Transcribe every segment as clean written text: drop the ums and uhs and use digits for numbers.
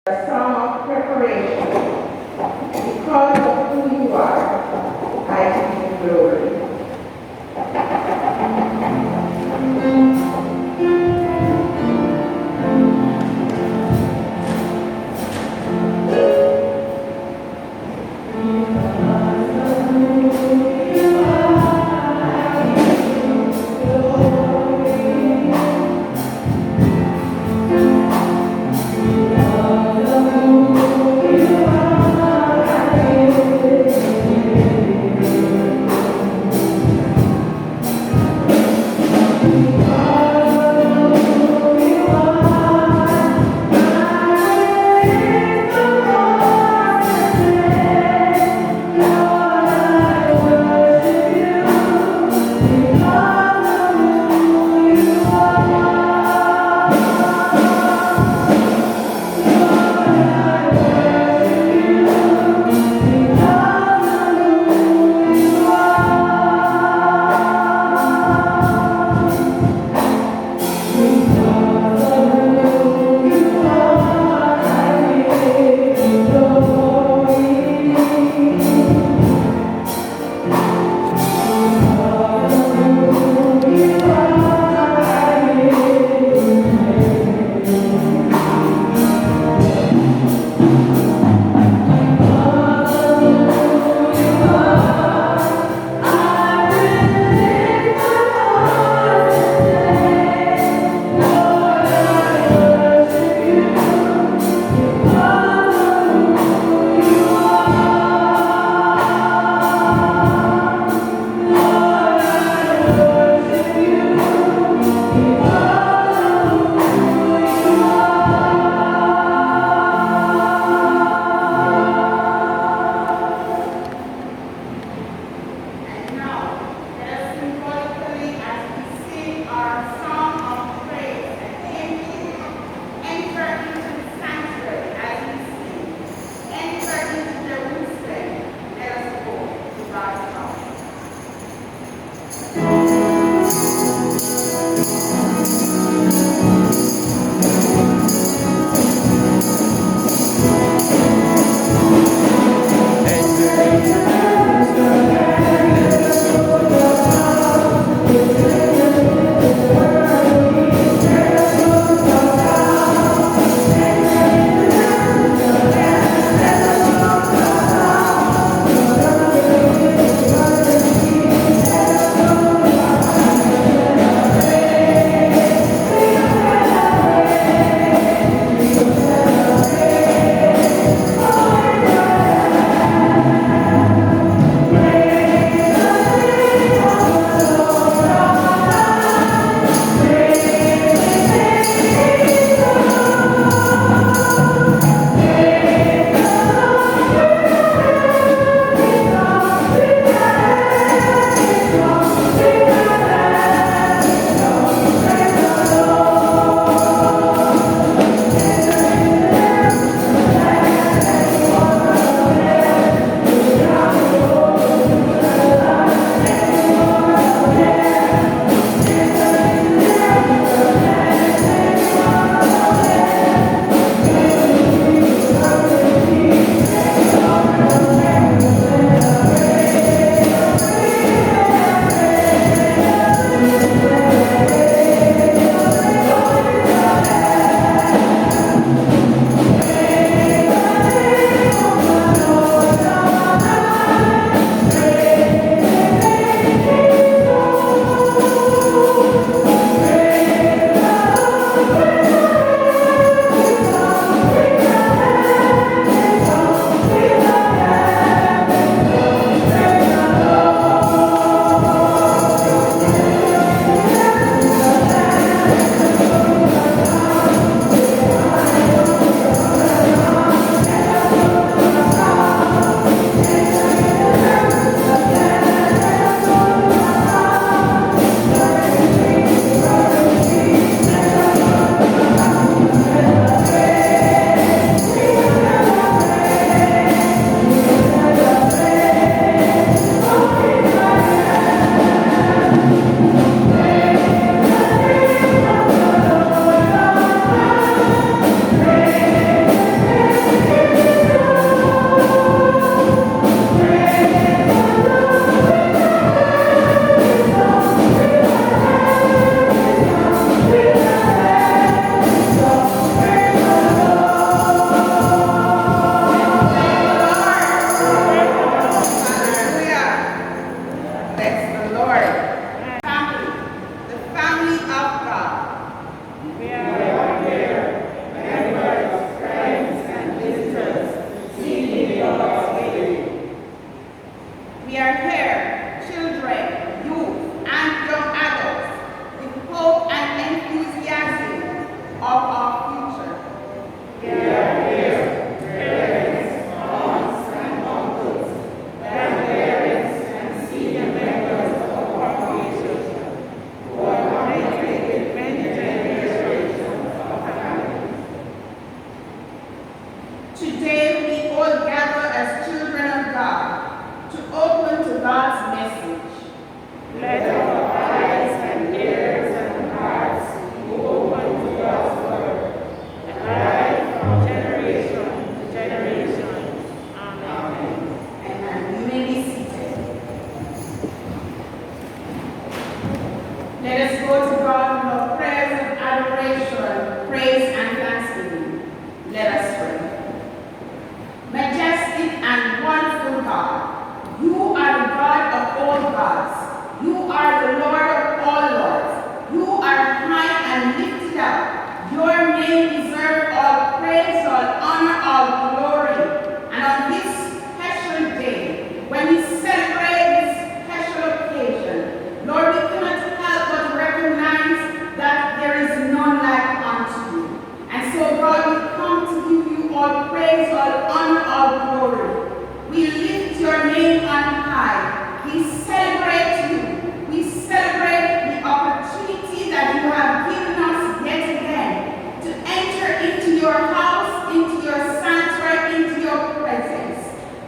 A song of preparation. Because of who you are, I give you glory. up. Your name deserves all praise, all honor, all glory. And on this special day, when we celebrate this special occasion, Lord, we cannot help but recognize that there is none like unto you. And so, God, we come to give you all praise, all honor, all glory. We lift your name on high. We celebrate you. We celebrate the opportunity that you have given us yet again to enter into your house, into your sanctuary, into your presence.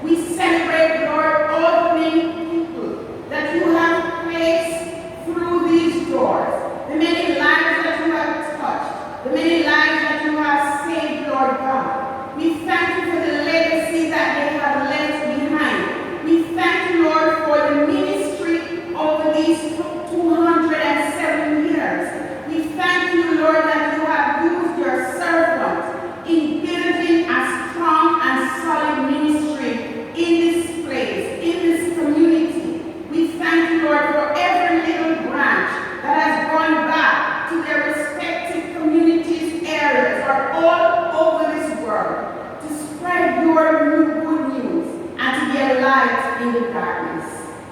We celebrate, Lord, all the many people that you have placed through these doors, the many lives that you have touched, the many lives that you have saved, Lord God. We thank you for the legacy that they have left behind. We thank you, Lord, for the ministry over these 207 years. We thank you, Lord, that you have used your servant in building a strong and solid ministry in this place, in this community. We thank you, Lord, for every little branch that has gone back to their respective communities, areas, or all over this world to spread your new good news and to be a light in the darkness.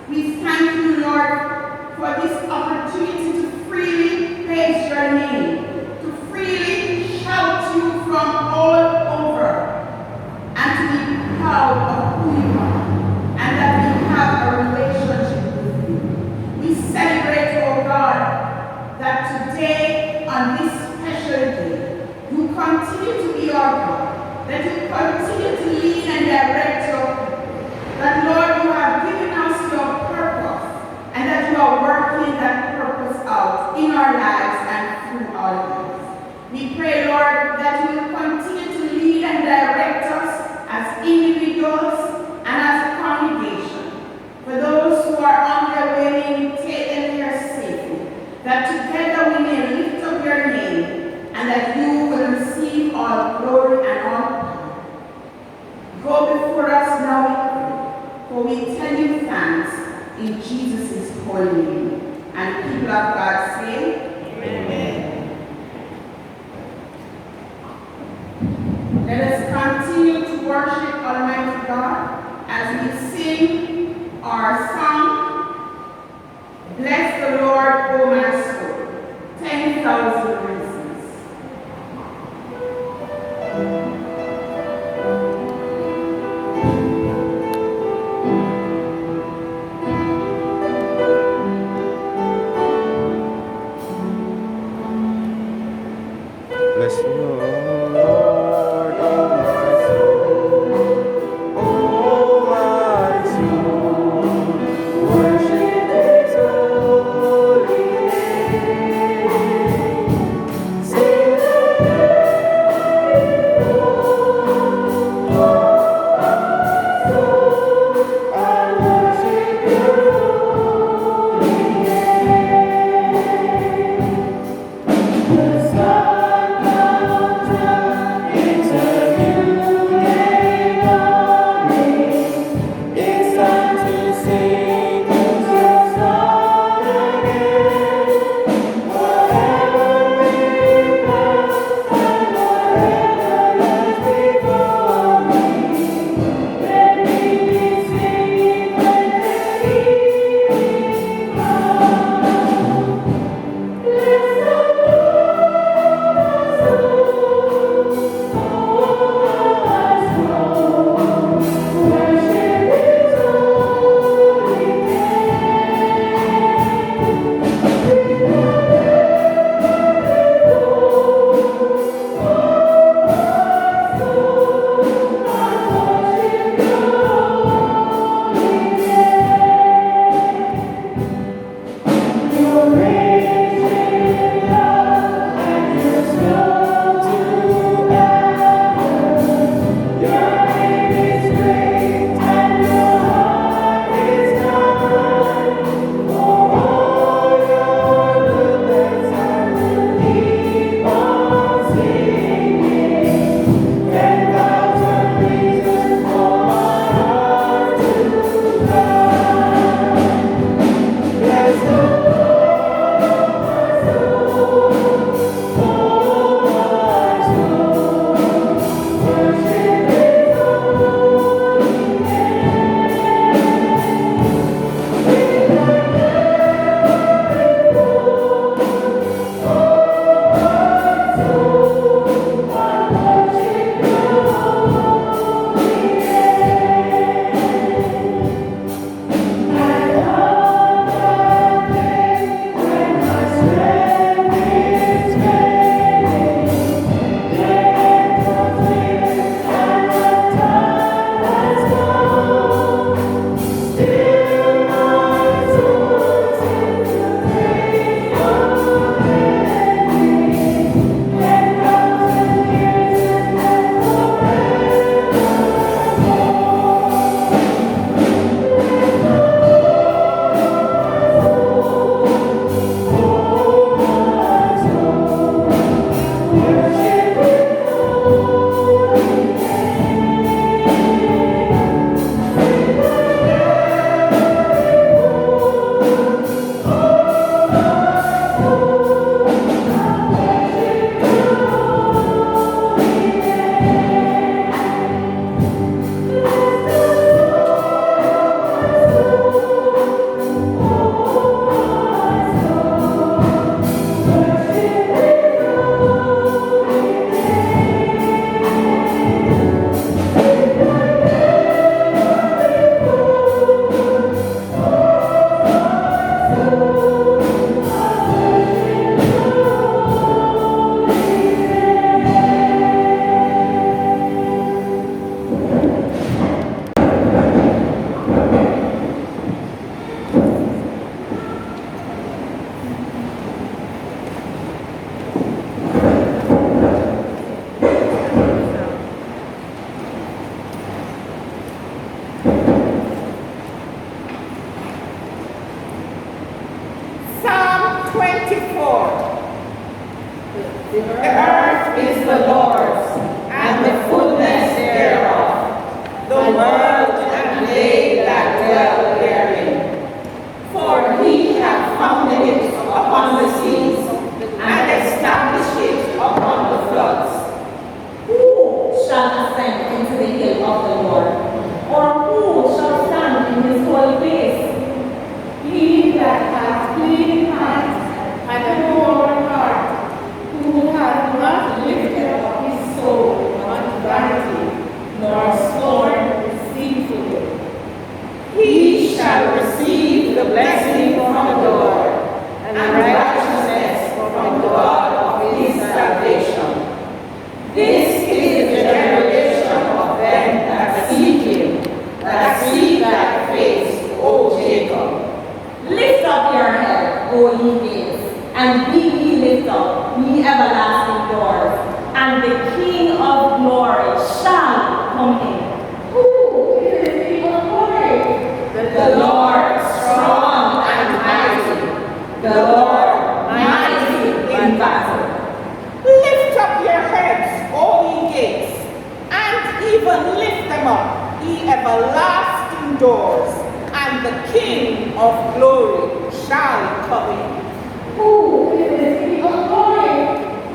We thank you, Lord, for this opportunity to freely praise your name, to freely shout you from all over, and to be proud of who you are, and that we have a relationship with you. We celebrate, oh God, that today, on this special day, you continue to be our God, that you continue to lead and direct your people, that, Lord, you have given us your purpose, and that you are working that purpose out in our lives and through our lives. We pray, Lord, that you will continue to lead and direct us as individuals and as a congregation. For those who are on their way, may you take them here safely, that together we may lift up your name, and that you will receive all glory and all power. Go before us now, we pray, for we tell you thanks in Jesus' holy name. And people of God say, Amen. Let us continue to worship Almighty God as we sing our song, Bless the Lord, O my soul, 10,000 reasons. Bless the Lord, oh my soul, oh my soul, worship His holy name. Sing oh my soul, I worship Your holy name. The sun comes up. The earth is the Lord's, and the fullness thereof, the world and they that dwell therein. For he hath founded it upon the seas, and established it upon the floods. Who shall ascend into the hill of the Lord? Or who shall stand in his holy place? He that hath clean hands and a pure heart, who hath not lifted up his soul unto vanity, nor sworn deceitfully. He shall receive the blessing from the Lord, and righteousness from the God of his salvation. This is the generation of them that seek him, that seek thy face, O Jacob. Lift up your head, O ye gates, and be ye lift up, ye everlasting doors, and the King of glory shall come in. Who is the King of glory? The Lord strong and mighty, the Lord mighty in battle. Lift up your heads, O ye gates, and even lift them up, ye everlasting doors, and the King of glory shall come in. Who is the King of glory?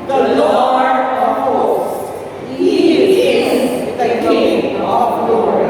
The Lord of hosts, he is the King of glory.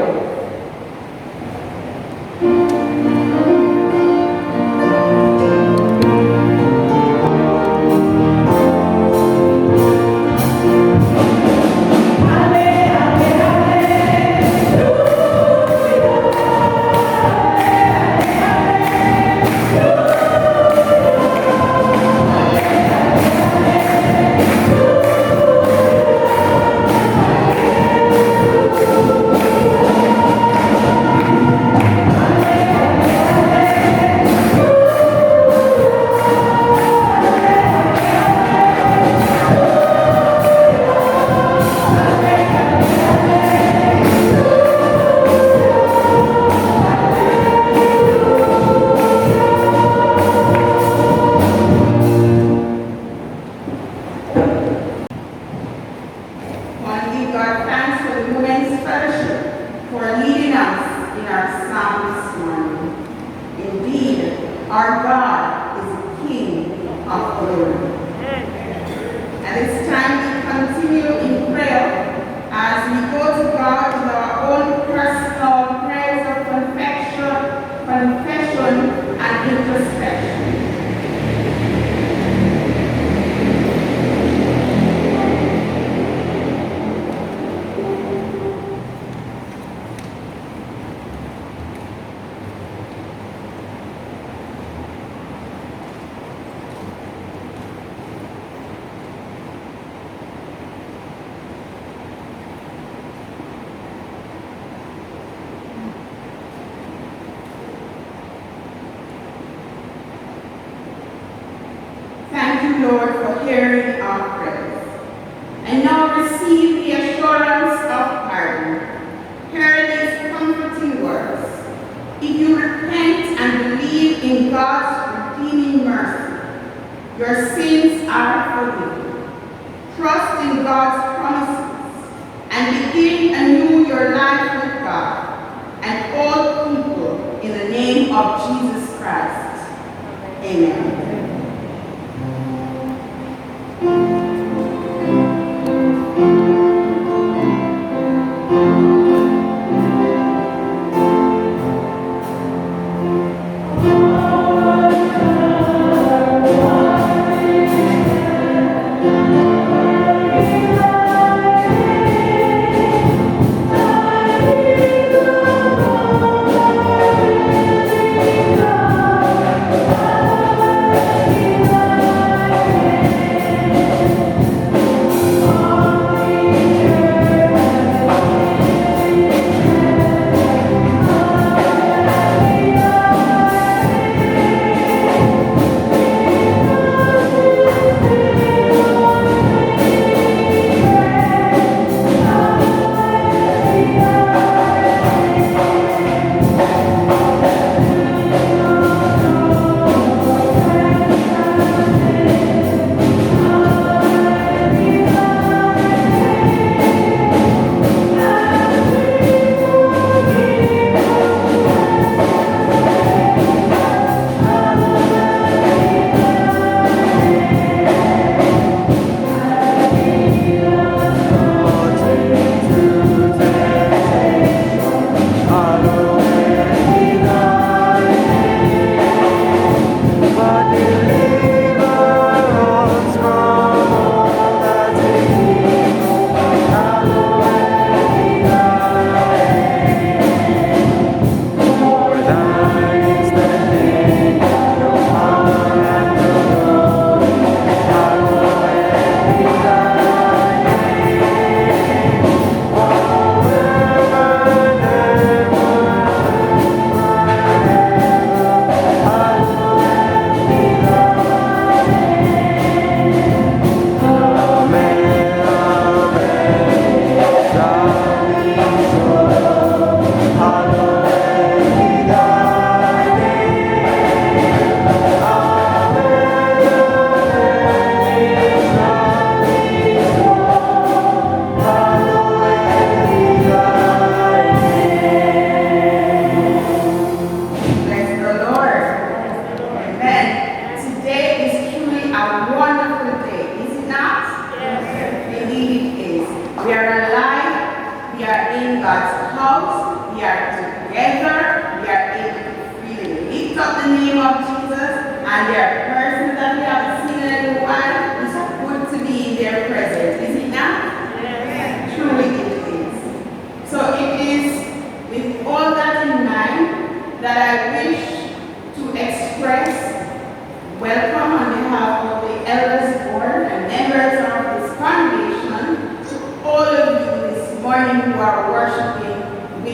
Lord, for hearing our prayers. And now receive the assurance of pardon. Hear these comforting words. If you repent and believe in God's redeeming mercy, your sins are forgiven. Trust in God's promises and begin anew your life with God and all people in the name of Jesus Christ. Amen.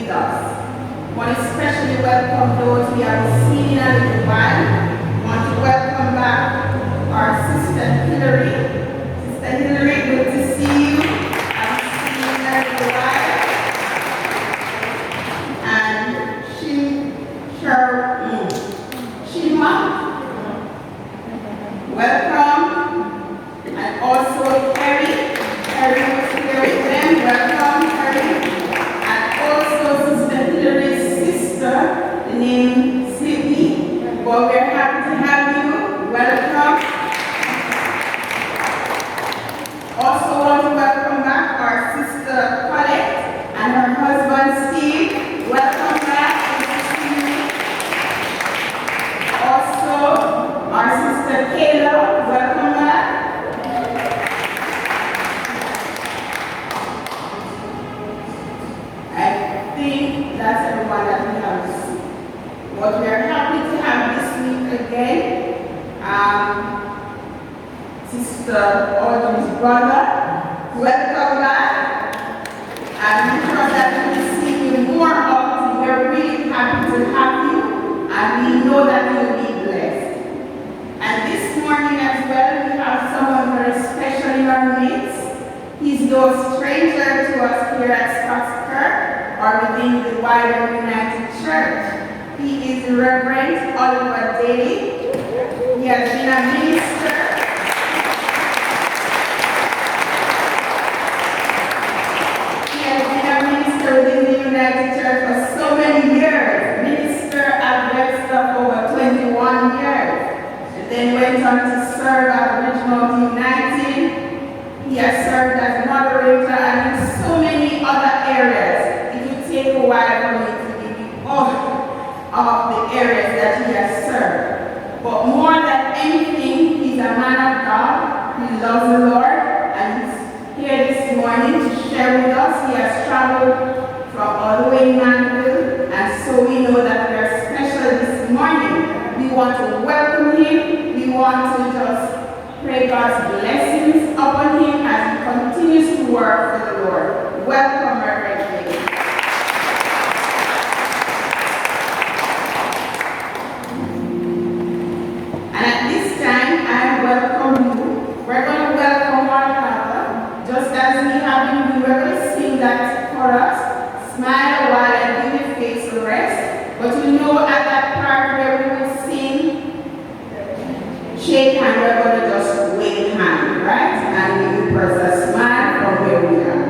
with us. I want to especially welcome those we have seen in a little while. I want to welcome back our sister Hillary. Sister Hillary, good to see you. I've seen you in a little while. And Shima, welcome. And also Carrie was here with them. Welcome, Carrie. And also Sister Hillary's sister, the name Sydney. Well, we're happy to have you. Welcome. Also want to welcome back our sister Colette and her husband Steve. Welcome back. Also, our sister Kayla, welcome back. I think that's everyone that we have seen. But we are happy to have this week again. Sister Audrey's brother, welcome back. And we trust that we will see you more often. We're really happy to have you, and we know that you will be blessed. And this morning as well, we have someone very special in our midst. He's no stranger to us here at Scots Kirk or within the wider United Church. He is Reverend Oliver Daly. He has been a minister. Within the United Church for so many years, minister at Webster for over 21 years, and then went on to serve at Richmond United. He has served as moderator and in so many other areas. It would take a while for me to give you all of the areas that he has served. But more than anything, he's a man of God. He loves the Lord, and he's here this morning to share with us. He has traveled from all the way in Manville, and so we know that we are special this morning. We want to welcome him. We want to just pray God's blessings upon him as he continues to work for the Lord. Welcome, Reverend Daly. And at this time, I welcome you. We're going to welcome one another, just as we have been doing. We're going to sing that chorus. Smile a while and give your face a rest. But you know at that part where we will sing, shake hand, we're going to just wave hand, right? And give the person a smile from where we are.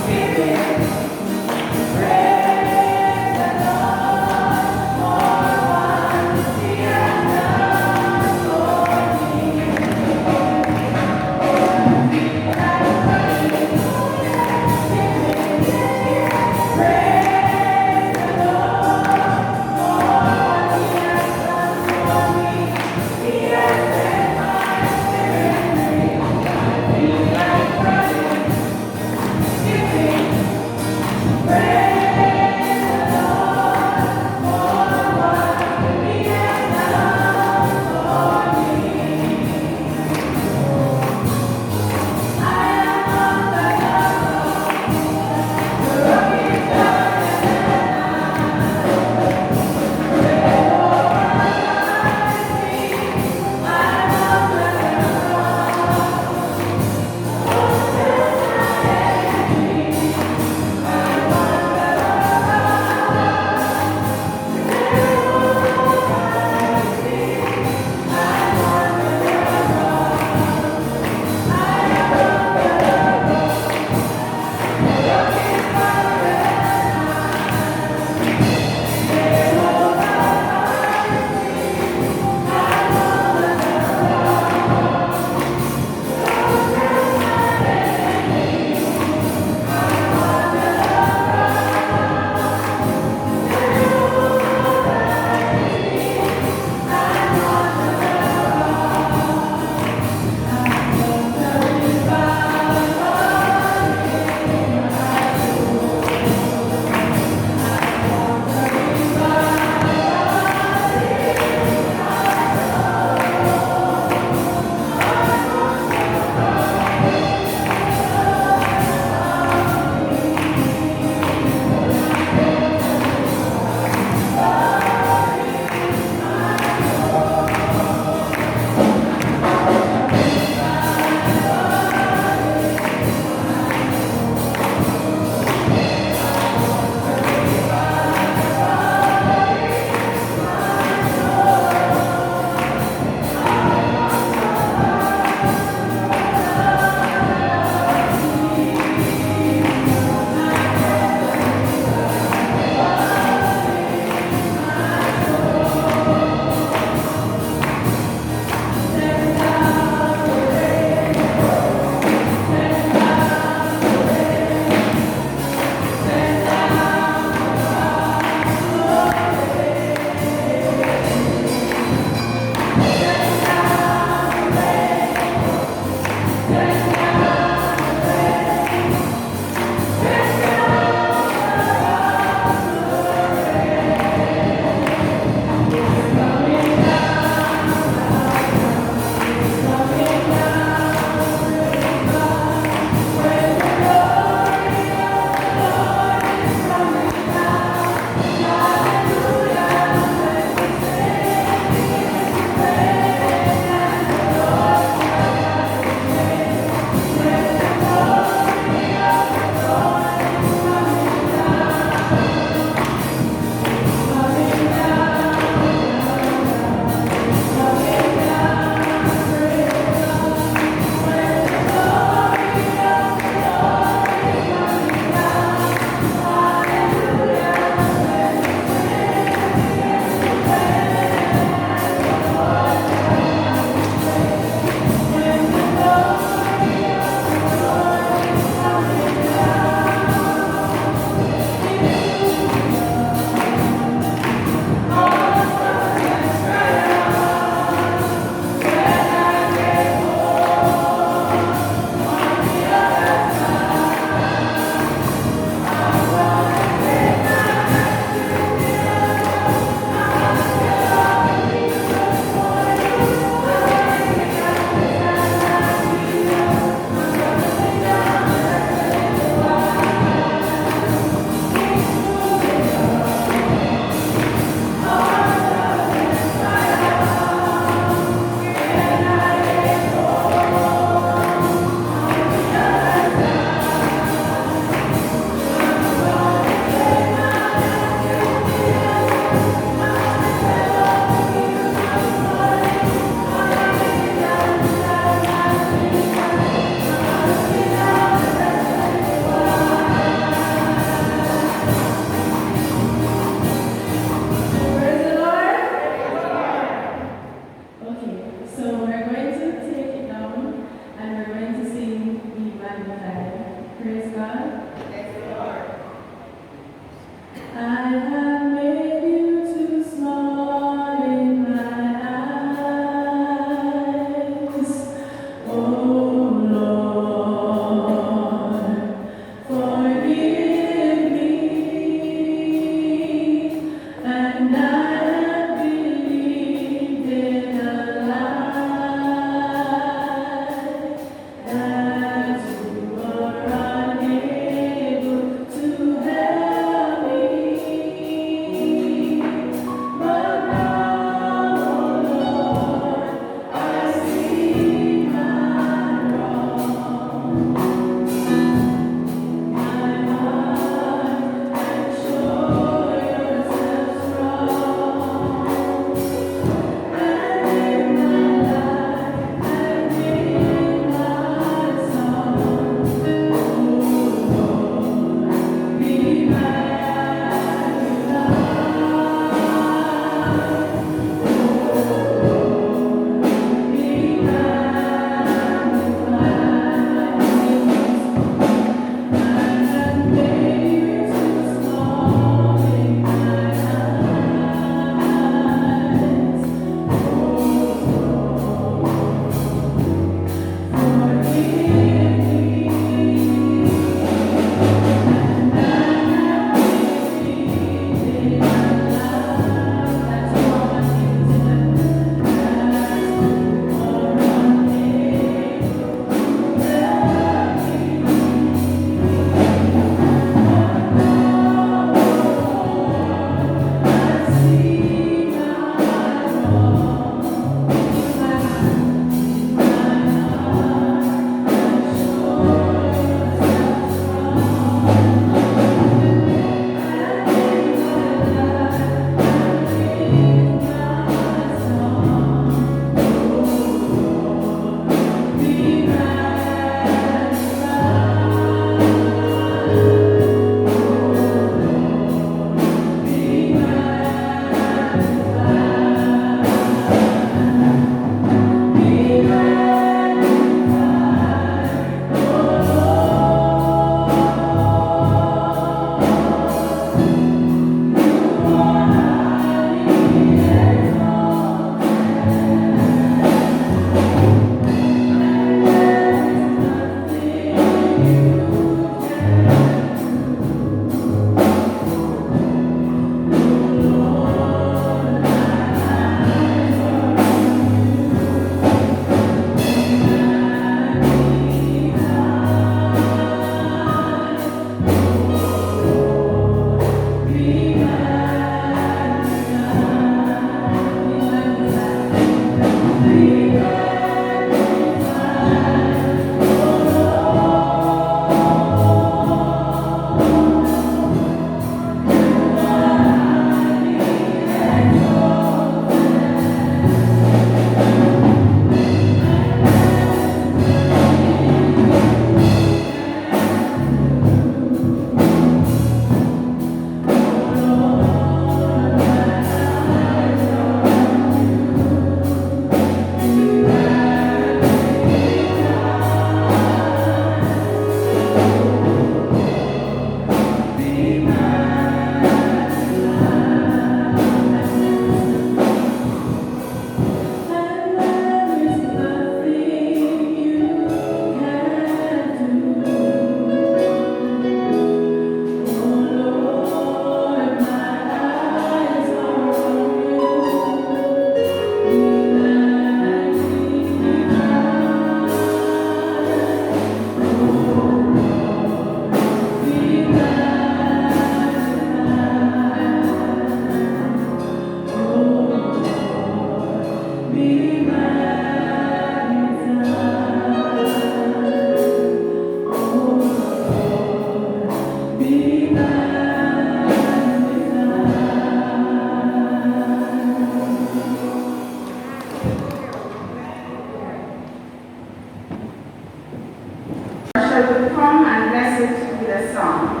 shall we come and bless it with a song.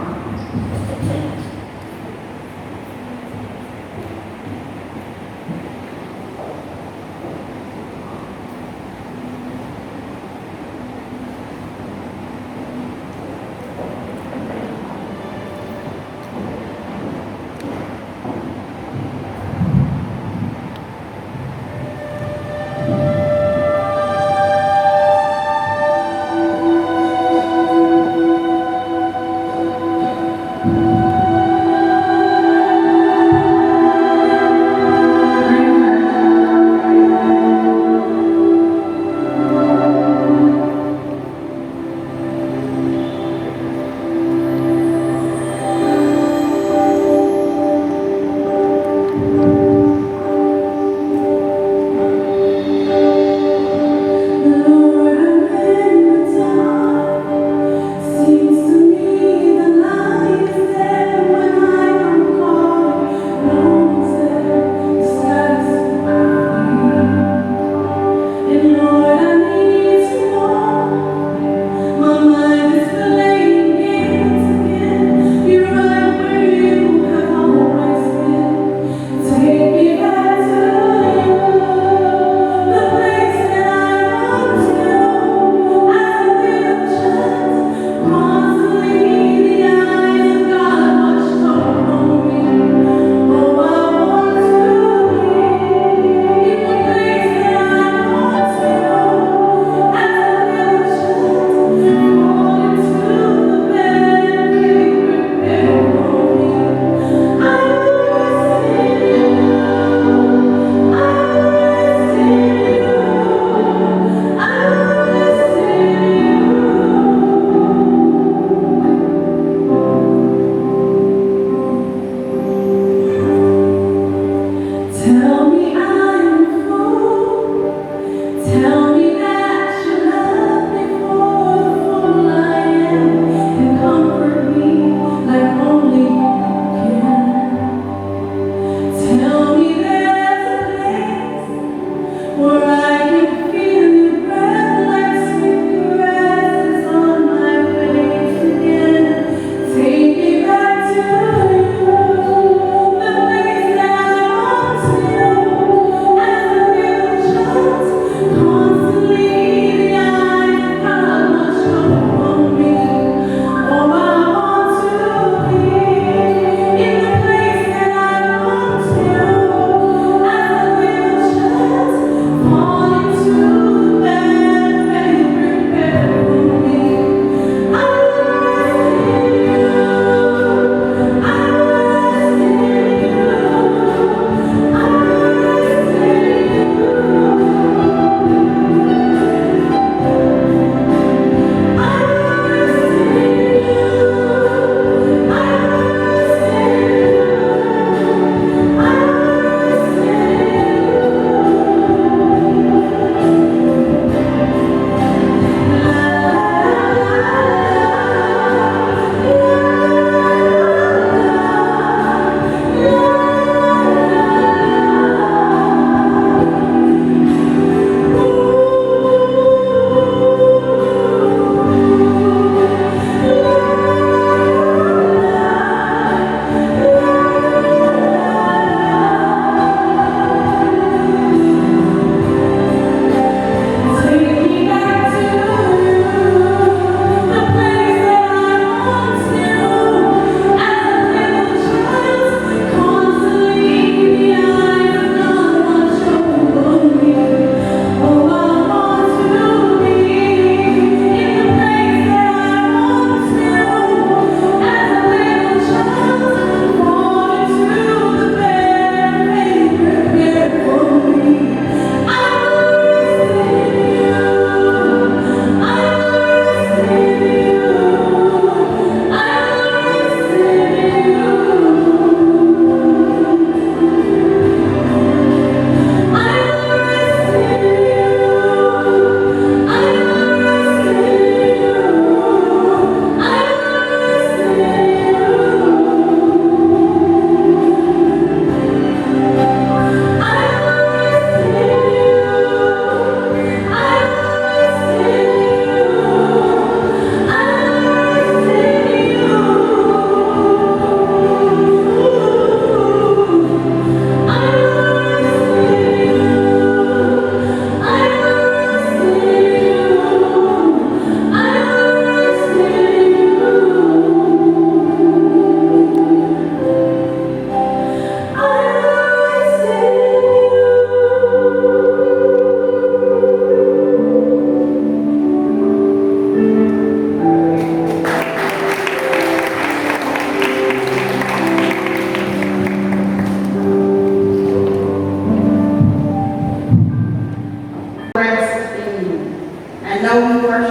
Thank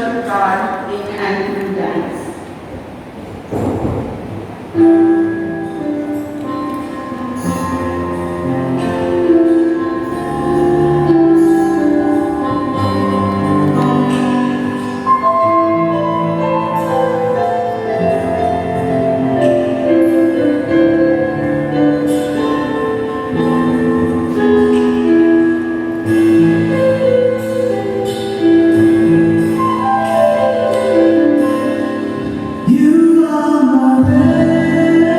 worship God in and through dance. You are my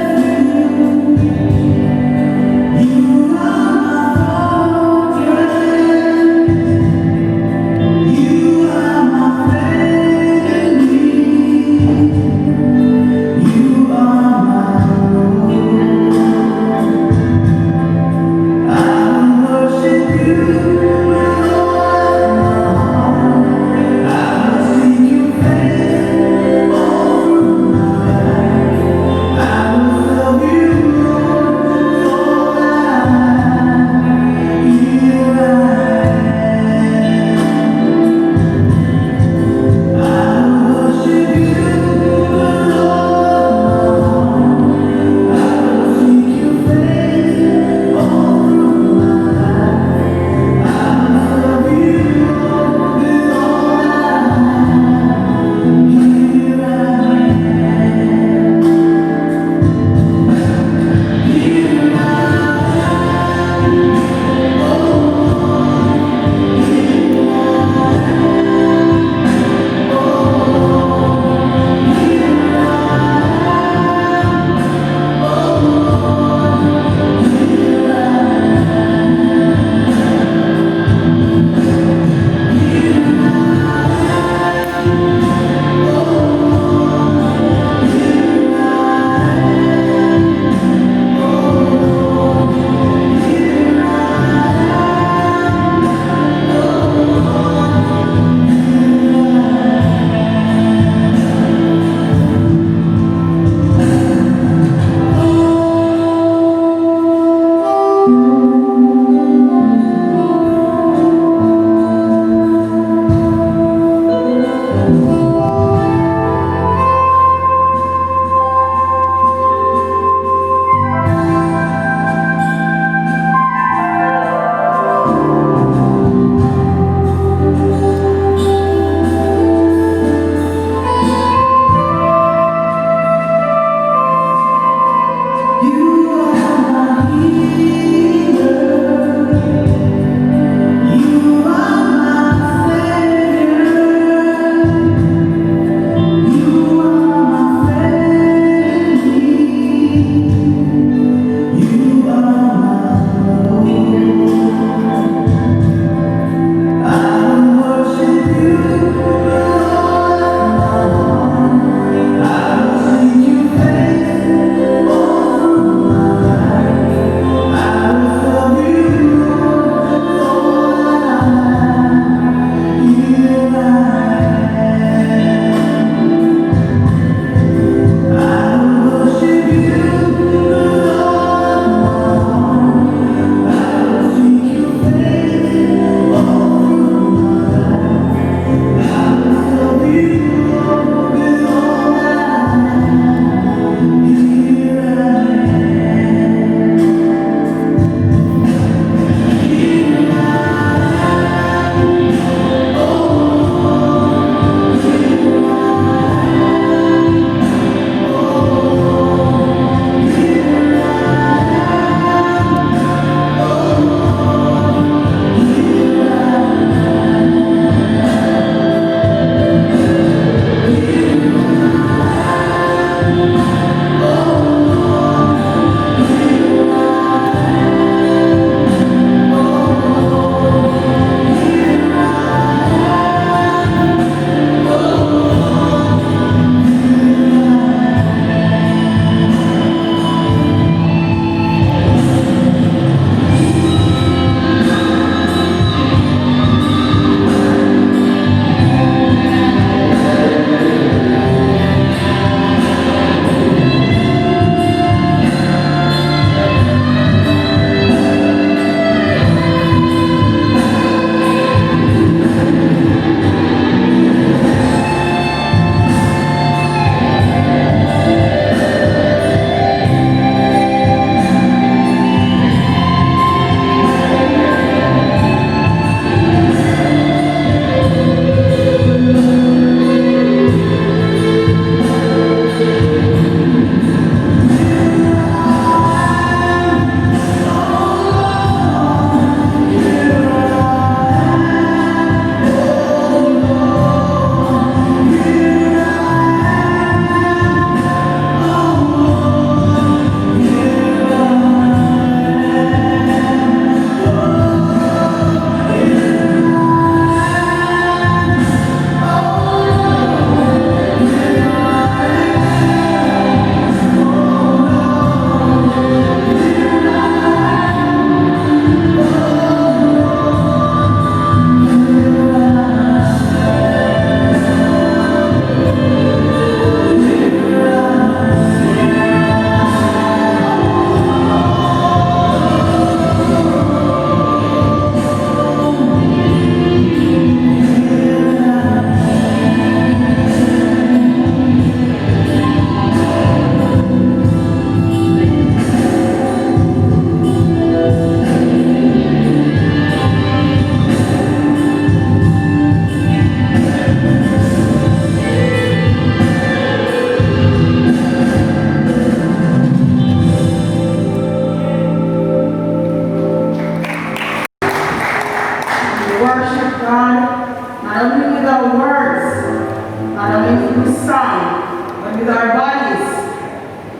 with our bodies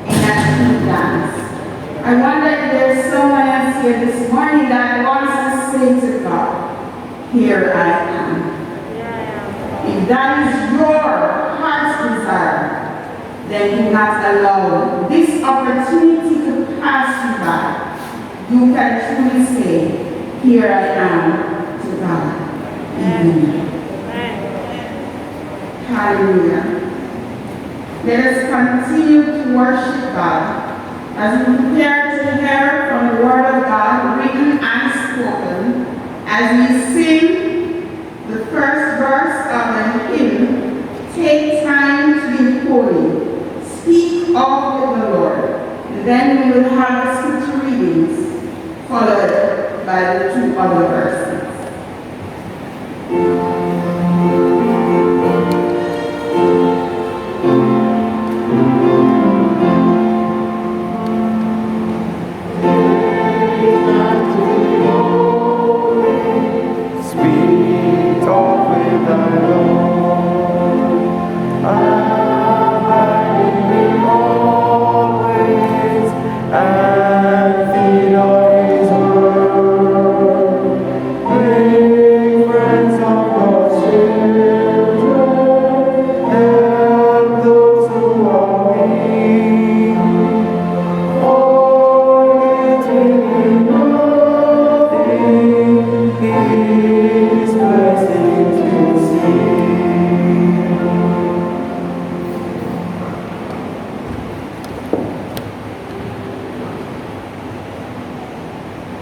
in that true dance. I wonder if there's someone else here this morning that wants to say to God, here I am. If that is your heart's desire, then do not allow this opportunity to pass you by. You can truly say, here I am to God. Amen. Hallelujah. Let us continue to worship God as we prepare to hear from the Word of God, written and spoken, as we sing the first verse of the hymn, Take Time to Be Holy, Speak of the Lord. And then we will have the scripture readings, followed by the two other verses.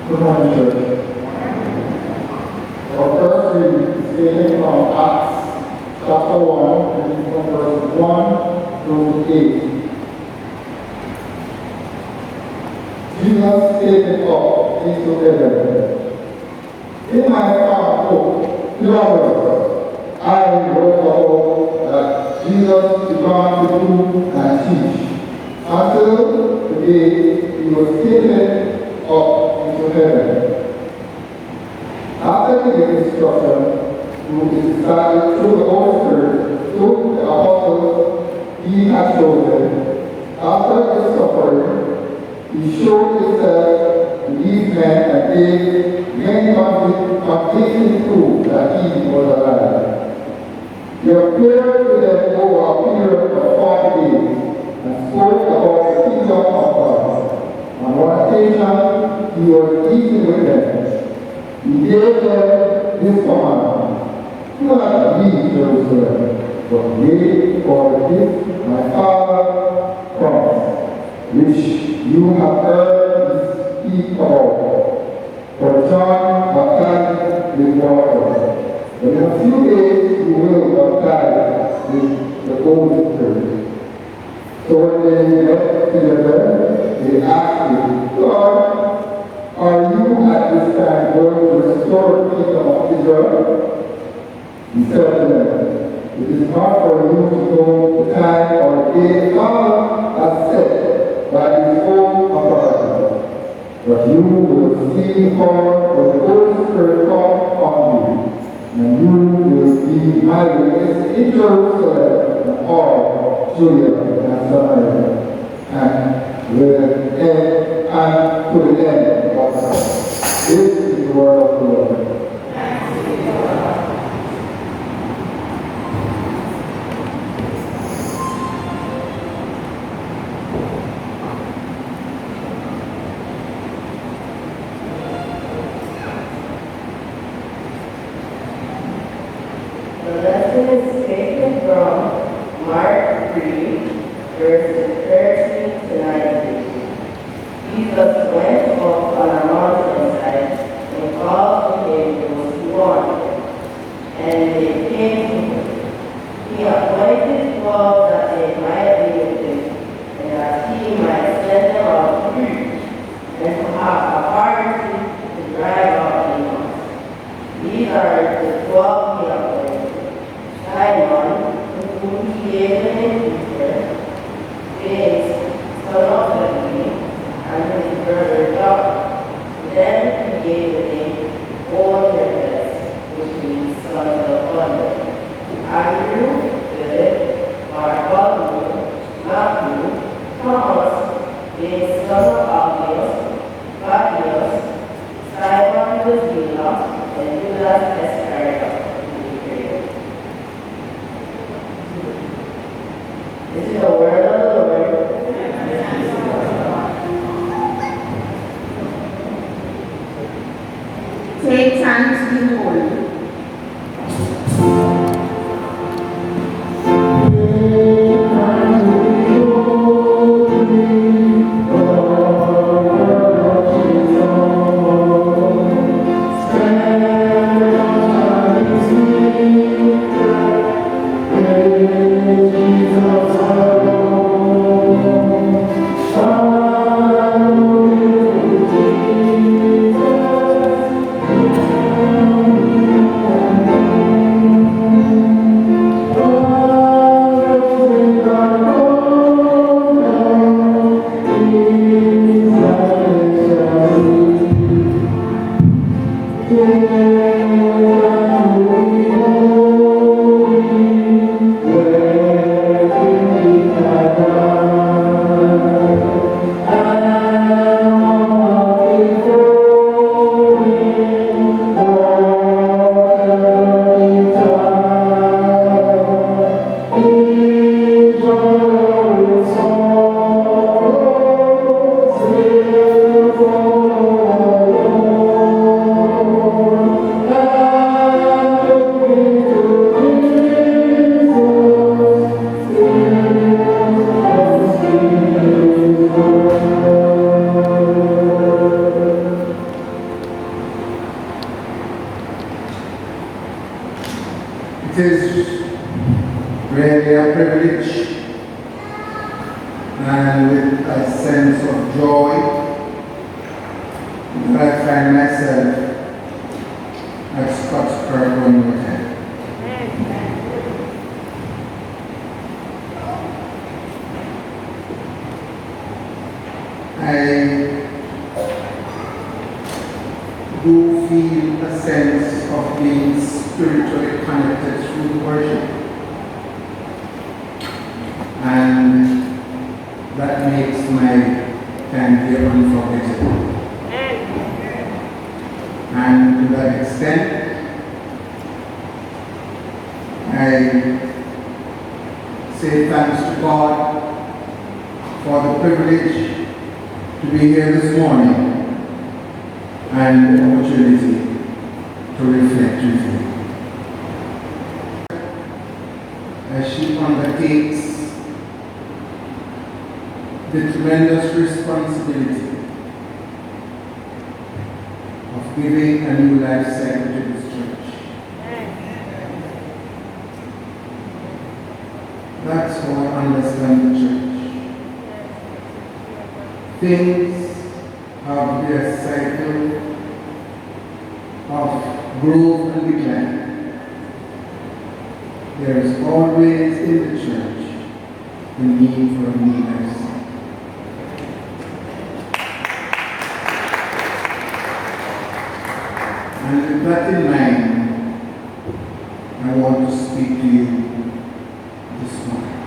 Good morning, church. Our first reading is taken from Acts chapter 1, reading from verses 1 through 8. Jesus taken up into heaven. In my heart, beloved, I wrote about that Jesus began to do and teach until the day he was taken up into heaven. After giving instruction to his disciples through the Holy Spirit, to the apostles he had chosen, after his suffering, he showed himself to these men and gave many convincing proof that he was alive. He appeared to them over a period of 40 days and spoke about the kingdom of God. On one occasion, he was eating with them. He gave them this command: do not leave Jerusalem, but wait for the gift my Father promised, which you have heard me speak about. For John baptized with water, but in a few days you will baptize with the Holy Spirit. So when they met together, they asked him, Lord, are you at this time going to restore the kingdom of Israel? He said to them, it is not for you to know the time or the day the Father has set by his own authority, but you will see how the Holy Spirit come on you, and you will be my witness in Jerusalem and all Judea and Samaria, and to the end of the earth. This is the word of the Lord. The lesson is taken from Mark 3, verses 13 to 19. Jesus went up on a mountainside and called to him those who wanted, and they came to him. He appointed 12 that they might be with him, and that he might send them out to preach, and to have authority to drive out demons. These are the 12 he appointed: Simon, to whom he gave the name Peter, James, son of Zebedee, and his brother John. Then he gave the name Boanerges, which means sons of thunder. Andrew, Philip, Bartholomew, This is the word of the Lord. Take time to be holy. It is really a privilege and with a sense of joy that I find myself at Scots Kirk one more time. I do feel a sense of being spiritually connected through worship, and that makes my time here unforgettable. And to that extent, I say thanks to God for the privilege to be here this morning and the opportunity to reflect with you. As she undertakes the tremendous responsibility of giving a new life cycle to this church. That's how I understand the church. Things have their cycle of growth and decline. There is always in the church the need for a new life cycle. And with that in mind, I want to speak to you this morning.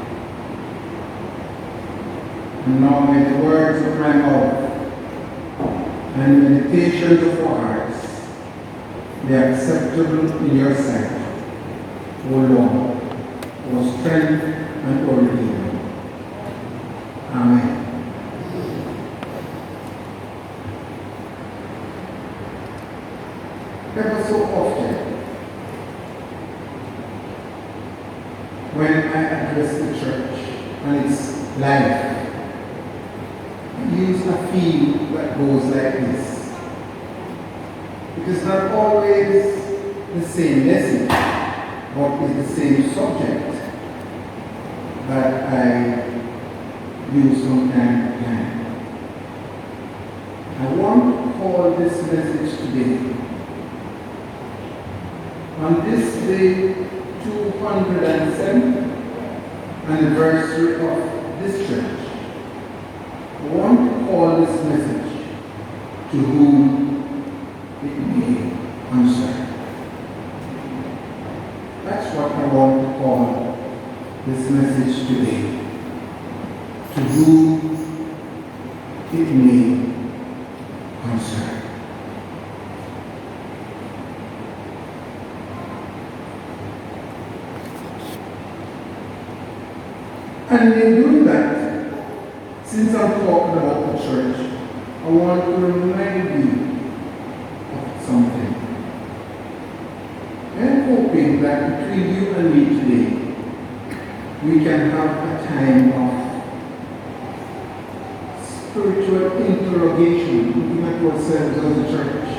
And now may the words of my mouth and the meditations of our hearts be acceptable in your sight, O Lord, O strength and O Redeemer. Amen. Ever so often, when I address the church and its life, I use a theme that goes like this. It is not always the same message, but it's the same subject that I use from time to time. I want to call this message today, on this day, 207th anniversary of this church, I want to call this message to whom it may concern. That's what I want to call this message today. To whom it may concern. And in doing that, since I'm talking about the church, I want to remind you of something. I'm hoping that between you and me today, we can have a time of spiritual interrogation, looking at ourselves as a church,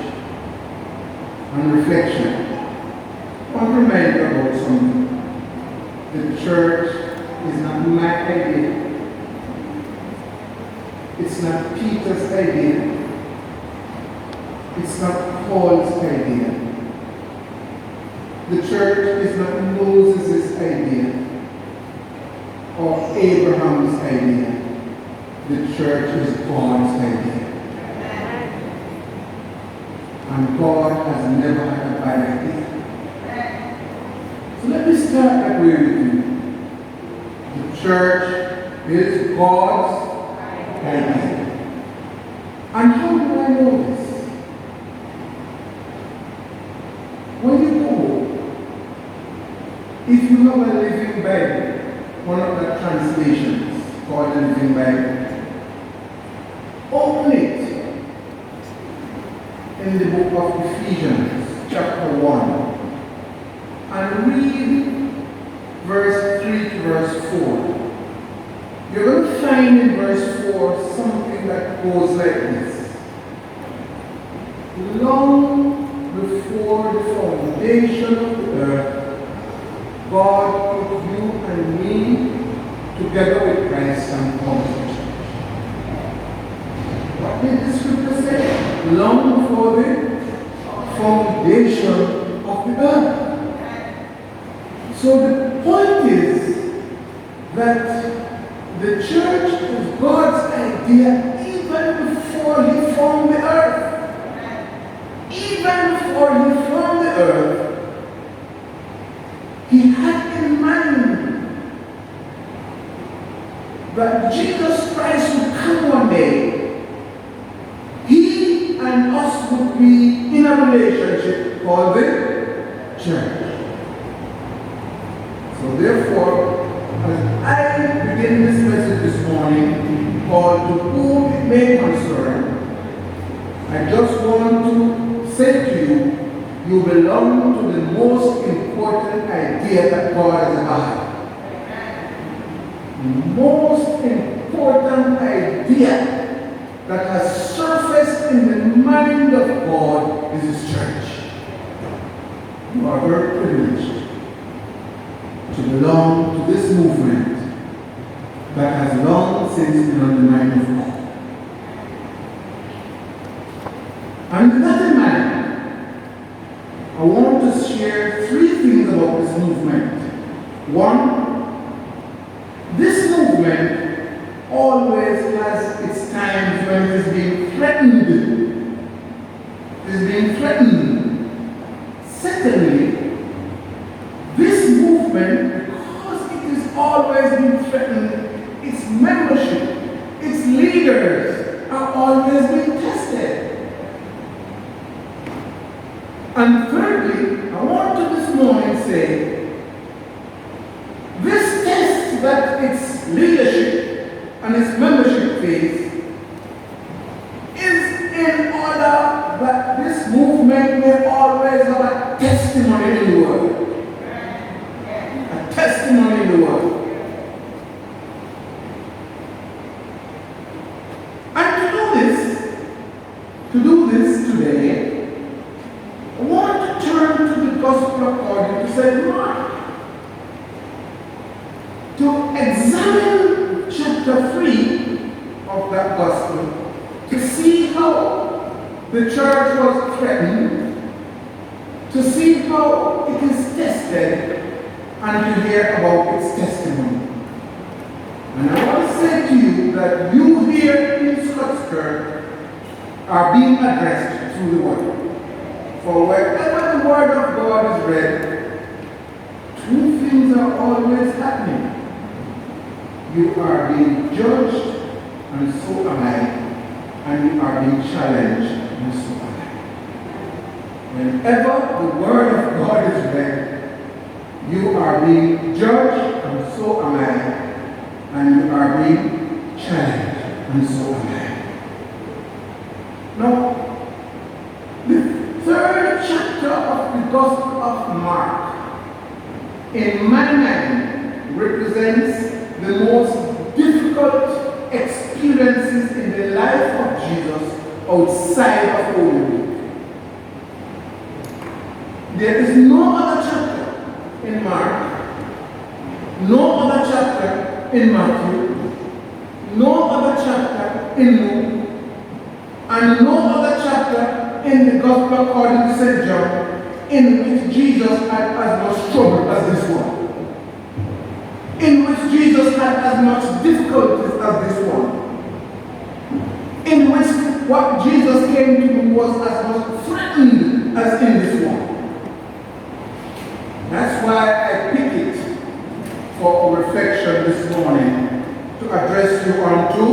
and reflection. I want to remind you about something. The church is not my idea. It's not Peter's idea. It's not Paul's idea. The church is not Moses' idea or Abraham's idea. The church is God's idea. And God has never had a bad idea. So let me start that way with you. The church is God's idea. And how do I know this? When you go, if you have a living Bible, one of the translations called the Living Bible, open it in the book of Ephesians, chapter 1, and read verse 3 to verse 4. You're going to find in verse 4 something that goes like this. Long before the foundation of the earth, God put you and me together with Christ and called the church. What did the scripture say? Long before the foundation of the earth. So the point is that the church is God's idea even before He formed the earth. Even before He formed the earth, He had in mind that Jesus Christ would come one day. He and us would be in a relationship called the church. So therefore, as I begin this message this morning, called To Whom It May Concern, I just want to say to you, you belong to the most important idea that God has had. The most important idea that has surfaced in the mind of God is His church. You are very privileged to belong to this movement that has long since been on the mind of God. And with that in mind, I want to share three things about this movement. One, this movement always has its times when it is being threatened. It is being threatened. Secondly, this movement, because it is always being threatened, its membership, its leaders are always being tested. And thirdly, I want to this morning say, this test that its leadership and its membership face is in order that this movement may always have a testimony in the world. A testimony in the world. And to do this today, I want to turn to the Gospel according to St. Mark, to examine chapter 3 of that Gospel, to see how the church was threatened, to see how it is tested, and to hear about its testimony. And I want to say to you that you here in Scots Kirk are being addressed through the Word. For wherever the Word of God is read, two things are always happening. You are being judged, and so am I, and you are being challenged, and so am I. Whenever the Word of God is read, you are being judged, and so am I, and so am I. Now, the third chapter of the Gospel of Mark, in my mind, represents the most difficult experiences in the life of Jesus outside of Holy Week. There is no other chapter in Mark, no other chapter in Matthew, no other chapter in Luke, and no other chapter in the Gospel according to St. John in which Jesus had as much trouble as this one, in which Jesus had as much difficulties as this one, in which what Jesus came to do was as much threatened as in this one. That's why I pick it for reflection this morning to address you on to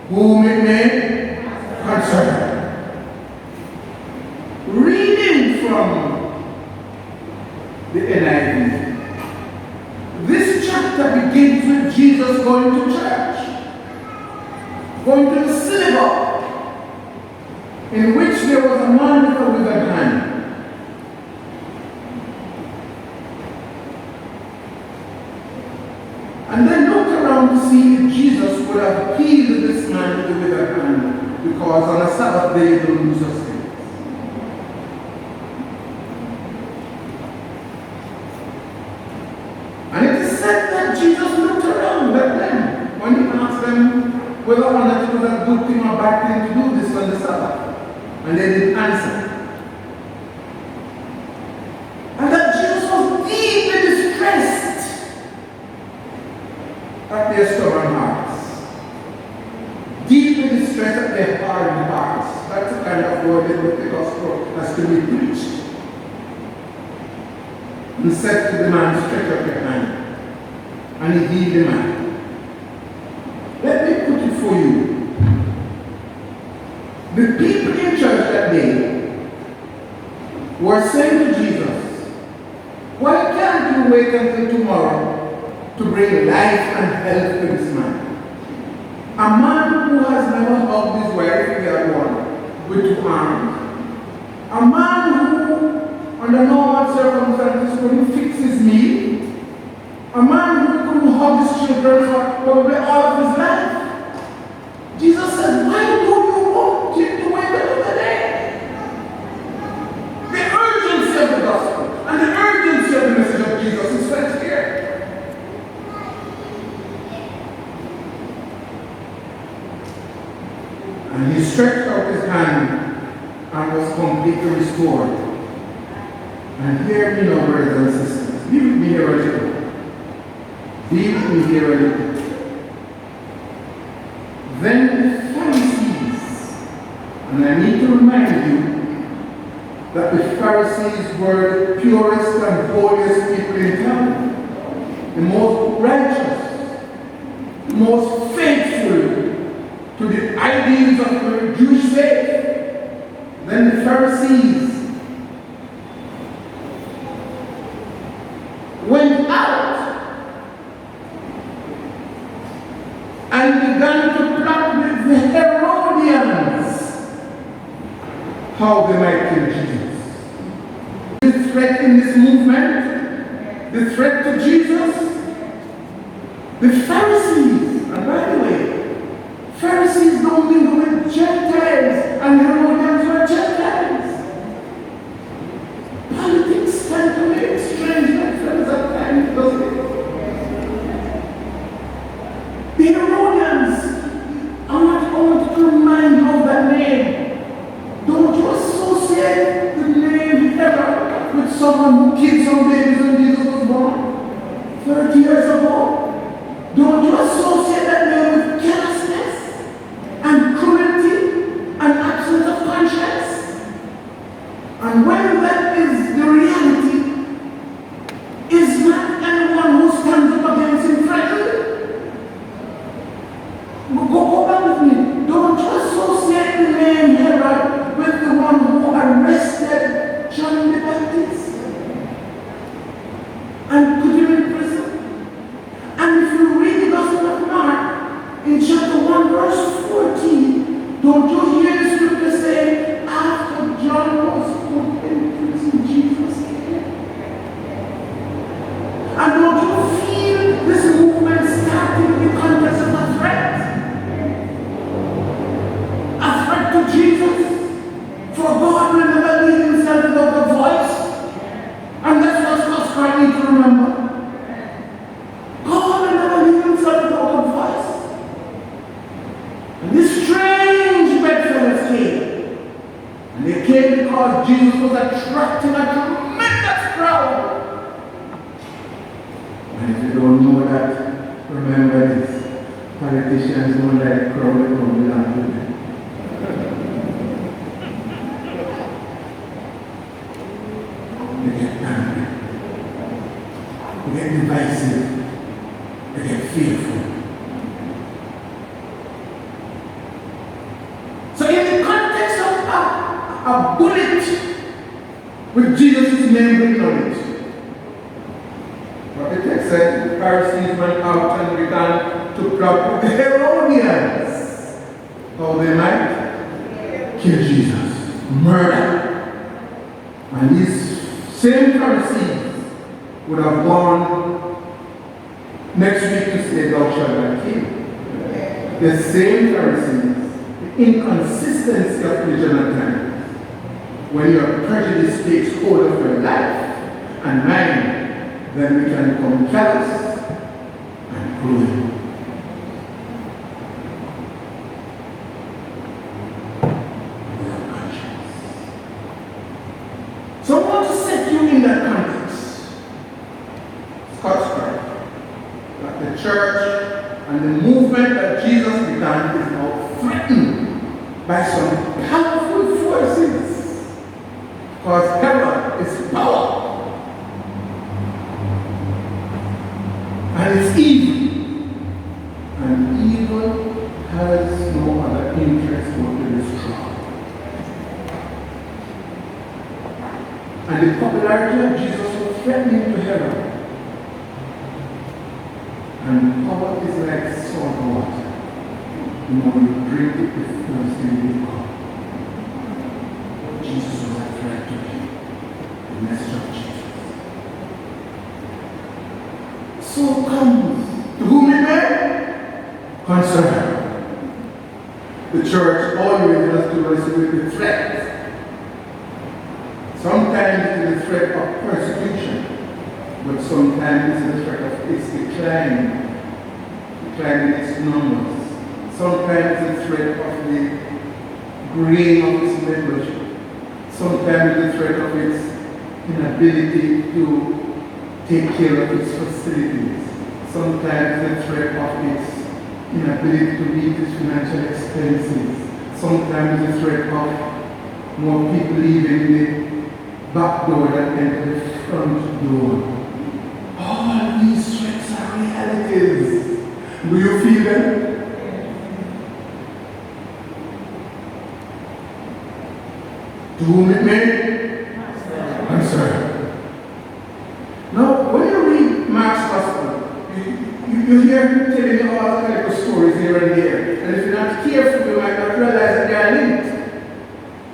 whom it may concern. Reading from the NIV. This chapter begins with Jesus going to church, going to the synagogue, in which there was a man with a withered hand. And then looked around to see if Jesus would have healed this man with the withered hand, because on a Sabbath day they don't do such things. And it is said that Jesus looked around at them when he asked them whether or not it was a good thing or bad thing to do this on the Sabbath. And they didn't answer. And that Jesus was deeply distressed at their stubborn hearts. Deeply distressed at their hardened hearts. That's the kind of word that the gospel has to be preached. And said to the man, stretch out your hand. And he healed the man. Let me put it for you. The people in church that day were saying to Jesus, why can't you wait until tomorrow to bring life and health to this man? A man who has never hugged his wife if they are one with 2 arms. A man who under normal circumstances couldn't fix his meal. A man who couldn't hug his children for probably all of his life. Jesus said, why do you want him to wait another day? The urgency of the gospel and the urgency of the message of Jesus is felt here. And he stretched out his hand and was completely restored. And hear me now, brothers and sisters. Be with me here a little. Be with me here a little. Then the Pharisees, and I need to remind you that the Pharisees were the purest and holiest people in town, the most righteous, the most faithful to the ideals of the Jewish faith. Then the Pharisees went out and began to plot with the Herodians how they might kill Jesus. The threat in this movement, the threat to Jesus, the Pharisees, and by the way, Pharisees don't mingle with Gentiles, and Herodians were Gentiles. Politics tend to make strange friends at times, doesn't it? The Herodians, I want to remind you of that name. Don't you associate the name Herod with someone who killed some babies when Jesus was born 30 years ago? Don't you associate that name with carelessness and cruelty and absence of conscience? And when that is the reality, is not anyone who stands up against him frightened? Go back with me. Don't you associate the name Herod with the one who arrested John the Baptist and put him in prison? because Jesus was attracting a tremendous crowd. And if you don't know that, remember this. Politicians don't like crowd that don't belong to them. They get angry. They get divisive. They get fearful. So in the context of a bullet with Jesus' name written on it, what the text said, the Pharisees went out and began to plot with the Herodians how they might kill Jesus, murder. And these same Pharisees would have gone next week to say, thou shalt not kill. The same Pharisees, the inconsistency of religion at times, when your prejudice takes hold of your life and mind, then we can become callous and cruel. Without conscience. So I want to set you in that context. Scots Kirk, that the church and the movement that Jesus began is now threatened by some powerful forces. Because heaven is power. And it's evil. And evil has no other interest but to destroy. And the popularity of Jesus was threatening to heaven. And power is like salt water. The more you drink it, the thirsty you become. Jesus was a threat to him. The message of Jesus. So comes to whom it may concern. The church always has to wrestle with the threat. Sometimes it is a threat of persecution, but sometimes it is a threat of its decline in its numbers. Sometimes it's a threat of the graying of its membership. Sometimes it's a threat of its inability to take care of its facilities. Sometimes the threat of its inability to meet its financial expenses. Sometimes the threat of more people leaving the back door than enter the front door. All these threats are realities. Do you feel them? To whom it may concern. Now, when you read Mark's Gospel, you hear him telling you all kinds of stories here and there. And if you're not careful, you might not realize that they are linked.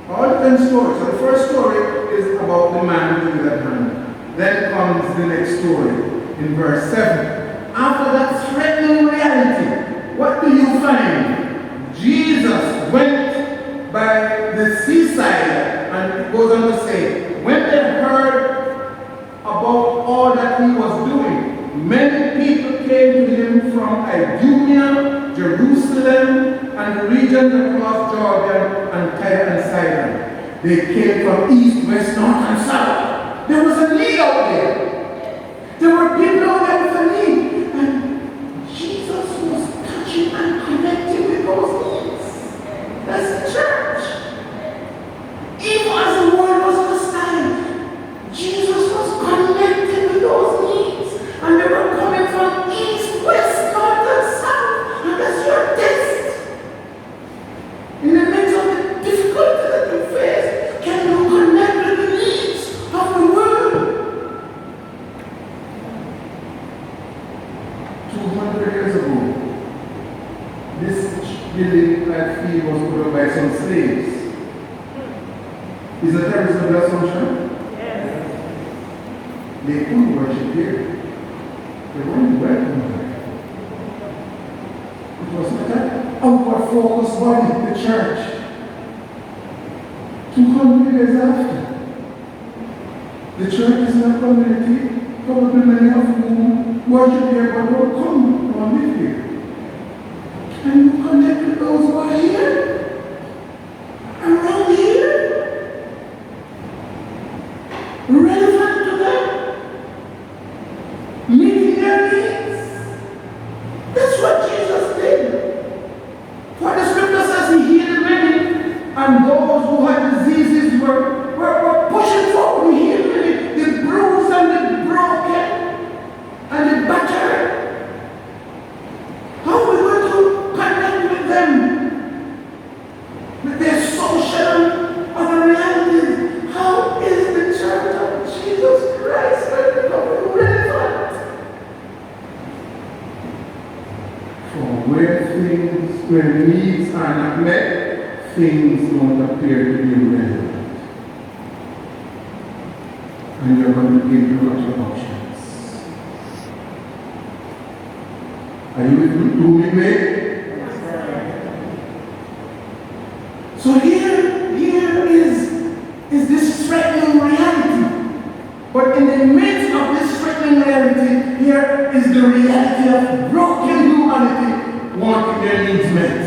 All the 10 stories. So the first story is about the man with the withered hand. Then comes the next story in verse 7. After that threatening reality, what do you find? Jesus went by the seaside, and it goes on to say, when they heard about all that he was doing, many people came to him from Idumea, Jerusalem, and the regions across Jordan and Tyre and Sidon. They came from east, west, north, and south. There was a need out there. There were people out there with a need. And Jesus was touching and connecting with those needs. That's the church. Even as the world was hostile, Jesus was connected with those needs. And they were coming from east, west, north, and south. And that's your test. In the midst of the difficulties that you face, can you connect with the needs of the world? 200 years ago, this building I feel was put up by some slaves. Is that a reasonable assumption? Yes. They couldn't worship here. They weren't welcome there. It was not an outward focused body, the church. 200 years after, the church is not a community. Probably many of whom worship here but don't come or live here. Can you connect with those who are here? Around here? For where needs are not met, things don't appear to be relevant. And you're going to give you your options. Are you with me? So here is this threatening reality. But in the midst of this threatening reality, here is the reality of broken humanity wanting their needs met.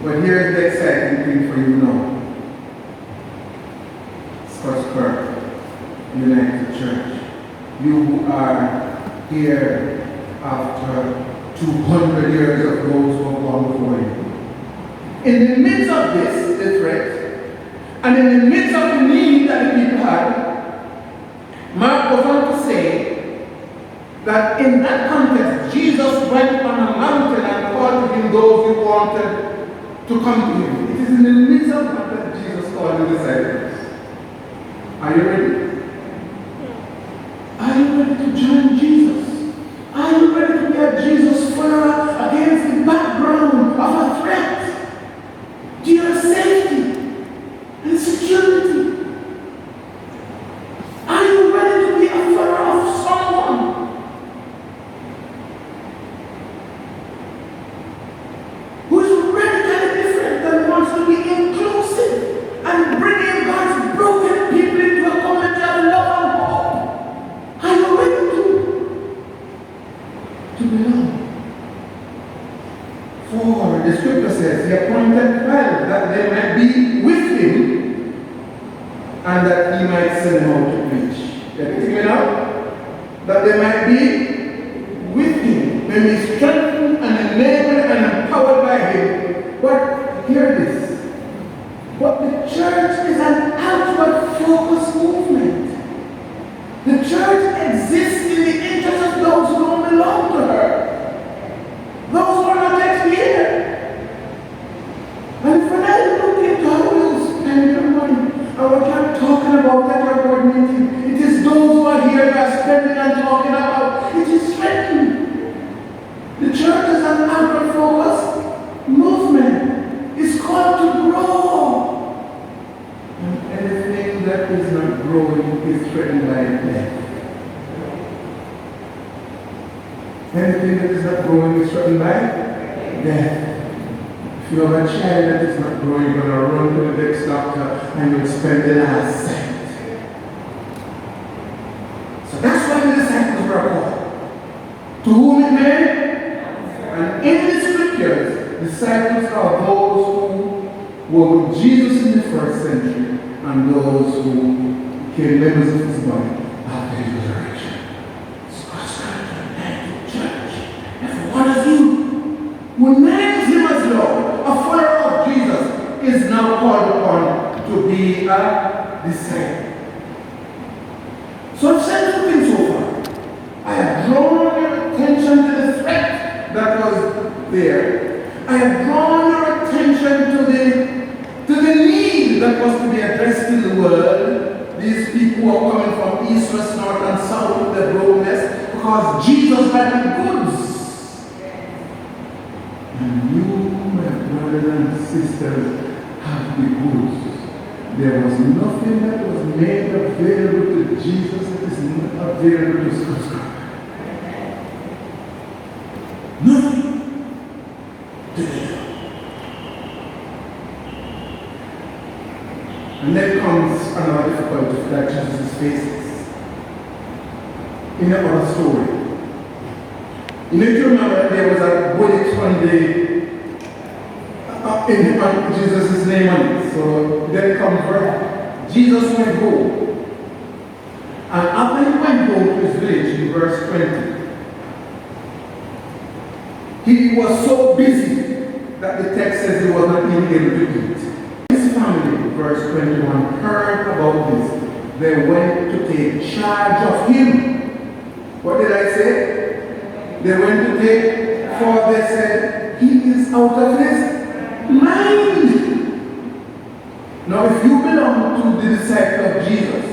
But here's the exciting thing for you now. Scots Kirk, United Church. You who are here after 200 years of those who have gone before you. In the midst of this threat, and in the midst of the need that the people had, Mark goes on to say that in that context, Jesus went on a mountain and called to him those who wanted to come to him. It is in the midst of that Jesus called the disciples. Are you ready? Are you ready to join Jesus? Are you ready to be a Jesus follower against the background of a threat to your safety and security? Are you ready to be a follower of someone who is radically different and wants to be inclusive and bring in God's broken people into a community of love and hope? Are you ready to belong? For the scripture says, he appointed 12 that they might be with him and that he might send them out to preach. Get it now? That they might be with him, may be strengthened and enabled and empowered by him. But hear this. But the church is an outward focused movement. The church exists in the interest of those who don't belong to her. Those who are not yet here. And when I look into how you spend your money, and what you're talking about at your board meeting, it is those who are here that are spending and talking about. It is threatening. The church is an outward focused movement. It's called to grow. And anything that is not growing is threatened by death. Anything that is not growing is threatened by death. If you have a child that is not growing, you're going to run to the next doctor and you'll spend the last cent. So that's why the disciples were called. To whom it may. And in the scriptures, disciples are those who were with Jesus in the first century and those who became members of his body after his resurrection. Scots Kirk, church. And one of you who names him as Lord, a follower of Jesus, is now called upon to be a disciple. So I've said two things so far. I have drawn your attention to the threat that was there. I have drawn your attention to the need that was to be addressed in the world. These people who are coming from east, west, north, and south with their brokenness because Jesus had the goods. And you, my brothers and sisters, have the goods. There was nothing that was made available to Jesus that is not available to Scots Kirk. Nothing today. And then comes another difficulty that Jesus faces. In another story. You need to remember there was a bullet on Jesus' name on it. So then comes verse. Jesus went home. And after he went home to his village in verse 20, he was so busy that the text says he was not even able to eat. His family, verse 21, heard about this. They went to take charge of him. What did I say? They went to take, for they said, he is out of his mind. Now if you belong to the disciple of Jesus,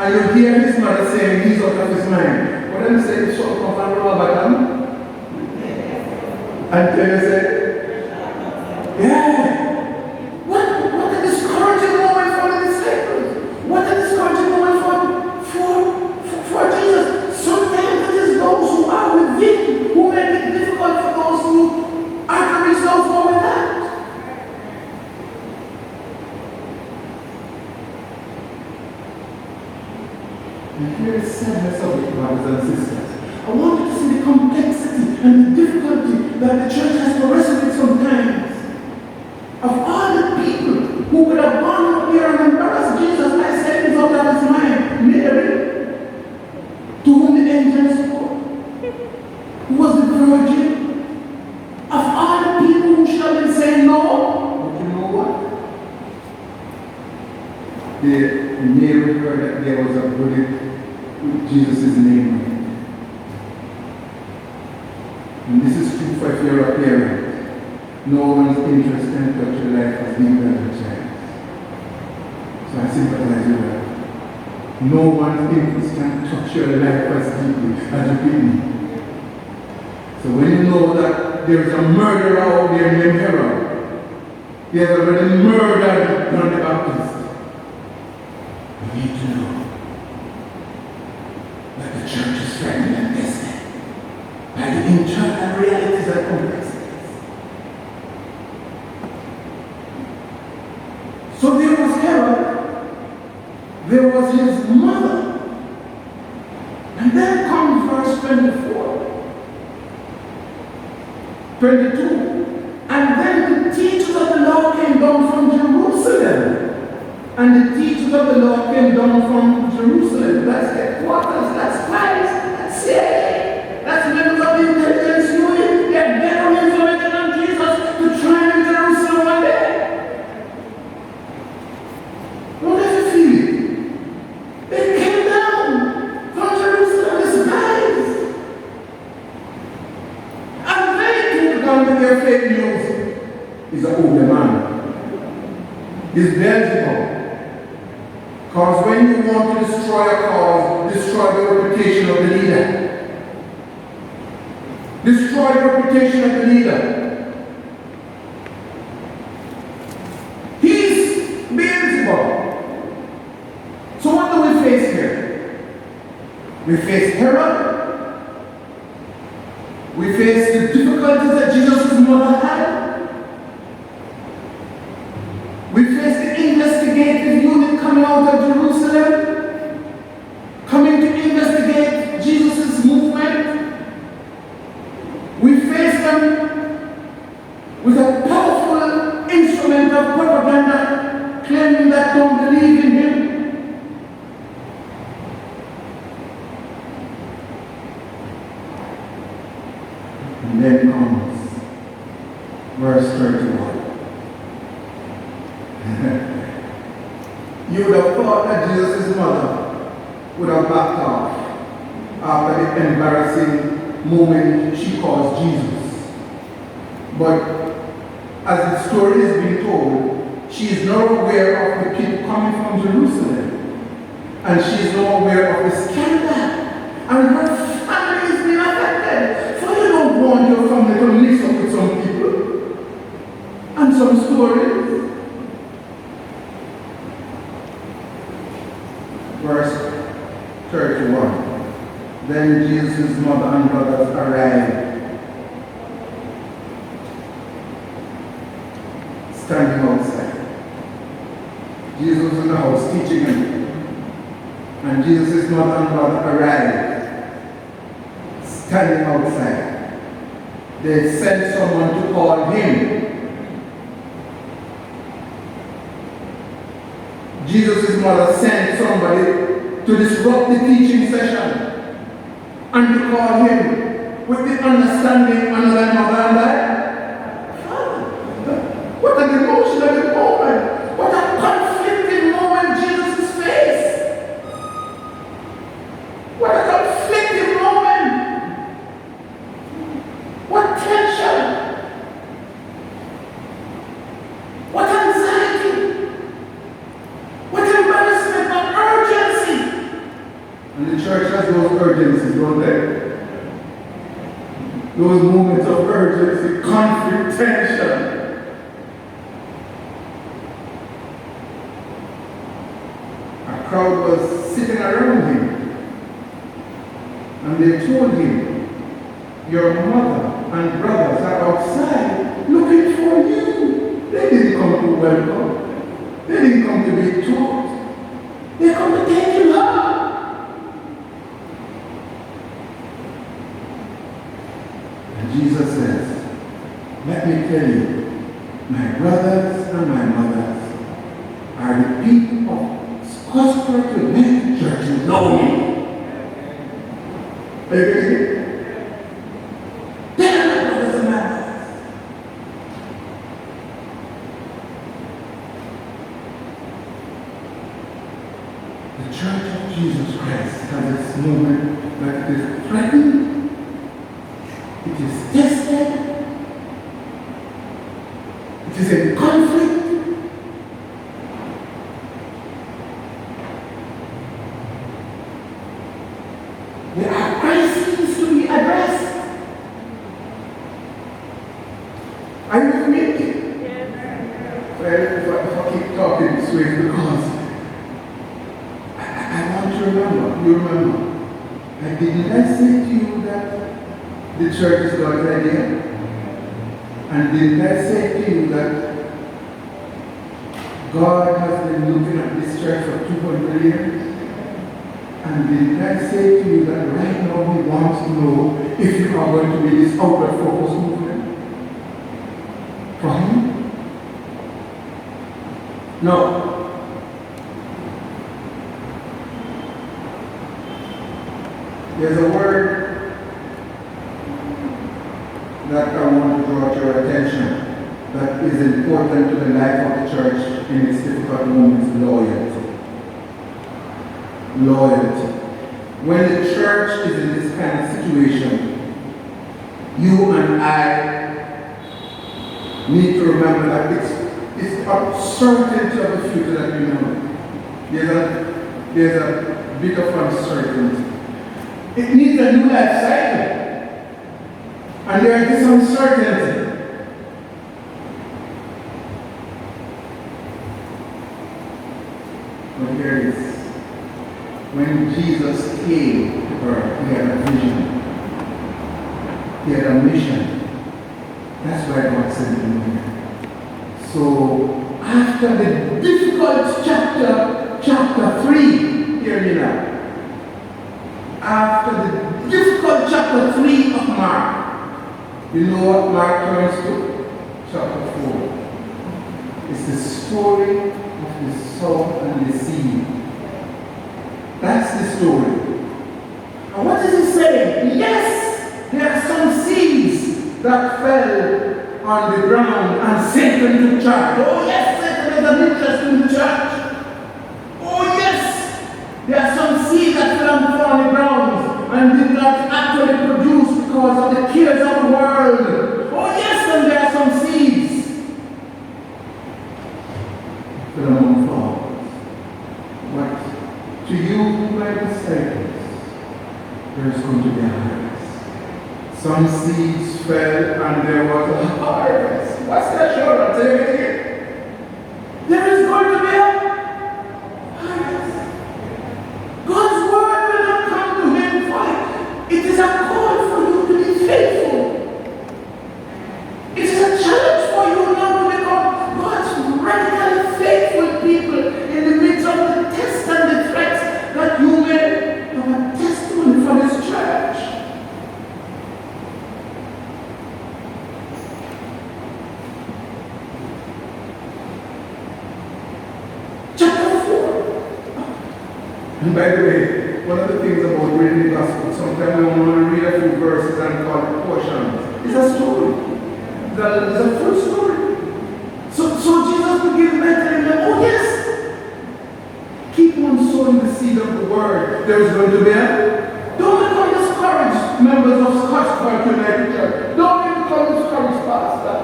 And you hear his mother saying he's out of his mind. What I'm saying, so come from Robertson. And then you say, yeah. What a discouraging moment for the disciples. What a discouraging moment for Jesus. Sometimes it is those who are within who make it difficult for those who are the result of that. And here is sadness of it, brothers and sisters. I want you to see the complexity and the difficulty that the church has to wrestle with sometimes. Of all the people who would have gone up here and embarrassed Jesus by saying he's out of his mind, Mary, to whom the angels spoke, who was the virgin. Of all the people who should have been saying no, but you know what? Mary heard that there was a bullet with Jesus' name on it. And this is true for if you're a parent. No one's interest can touch your life as deep as your child. So I sympathize with that. No one's interest can touch your life as deeply as your kidney. So when you know that there's a murderer out there named Herod, he has already murdered John the Baptist, you need to know that the church is frightened and tested by the internal realities and complexities. So there was Herod, there was his mother, and then comes verse 24, 22. And then the teachers of the law came down from Jerusalem. And the teachers of the law came down from Jerusalem. That's headquarters, that's spies, that's CIA, that's members of the intelligence unit. They're gathering information on Jesus to try in Jerusalem one day. What does it feel? They came down from Jerusalem as spies. And they took down with their fake news. He's an older man. He's Beelzebub. Because when you want to destroy a cause, destroy the reputation of the leader. Destroy the reputation of the leader. He's Beelzebub. So what do we face here? We face Herod. We face the difficulties that Jesus' mother had. We face the investigative unit coming out of Jerusalem, coming to investigate Jesus' movement. We face them with a powerful instrument of propaganda claiming that don't believe in him. And then comes verse 31. You would have thought that Jesus' mother would have backed off after the embarrassing moment she caused Jesus. But as the story is being told, she is not aware of the people coming from Jerusalem. And she is not aware of the scandal. And her family is being affected. So you don't want your family to mix up with some people and some stories. Verse 31. Then Jesus' mother and brothers arrived, standing outside. Jesus was in the house teaching him. And Jesus' mother and brother arrived, standing outside. They sent someone to call him. Jesus' mother sent somebody to disrupt the teaching session and to call him with the understanding another mother and I. What an emotional moment! What a conflicting moment Jesus faced! What a conflicting moment! What tension! What anxiety! What embarrassment and urgency! emergencies, don't they? Those moments of urgency, conflict, tension. A crowd was sitting around him, and they told him, your mother and brothers are outside looking for you. They didn't come to welcome. They didn't come to be taught. They come to take you home. And Jesus says, let me tell you, my brothers and my mothers are the people of Scots Kirk Church who know me. Are you getting it? The Church of Jesus Christ has this moment that it is threatened, it is tested, it is in conflict. There are crises to be addressed. Are you with me? Well, if I keep talking this way, because I want you to remember, didn't I say to you that the church is God's idea? And didn't I say to you that God has been looking at this church for 200 years? And didn't I say to you that right now He wants to know if you are going to be this outward focus movement for Him? No. There's a word that I want to draw to your attention that is important to the life of the church in its difficult moments: loyalty. Loyalty. When the church is in this kind of situation, you and I need to remember that it's uncertainty of the future that we know. There's a bit of uncertainty. It needs a new life cycle. And there is this uncertainty. But here it is. When Jesus came to earth, He had a vision. He had a mission. That's why God sent Him here. So, after the difficult chapter 3, hear me now. After the difficult chapter 3 of Mark, you know what Mark turns to? Chapter 4. It's the story of the sower and the seed. That's the story. And what is he saying? Yes, there are some seeds that fell on the ground and Satan took charge. Oh yes, Satan has an interest in the church. Oh yes, there are some seeds that fell on the ground and did not actually produce because of the cares of the world. Oh yes, and there are some seeds fell among thorns. But to you, my disciples, there is going to be a harvest. Some seeds fell and there was a harvest. What's that sure? I'll tell you again. There is going to be a harvest. God's word will not come to Him void. It is a call for you to be faithful. It is a challenge for you now to become God's radically faithful people in the midst of the tests and the threats that you may have a testimony for this church. Chapter 4. And by the way, one of the things about reading the gospel, sometimes we want to read a few verses and call it portions. It's a story. It's a full story. So Jesus begins by telling them, oh yes, keep on sowing the seed of the word. There is going to be a... Don't become discouraged, members of Scots Kirk United Church. Don't become discouraged, pastor.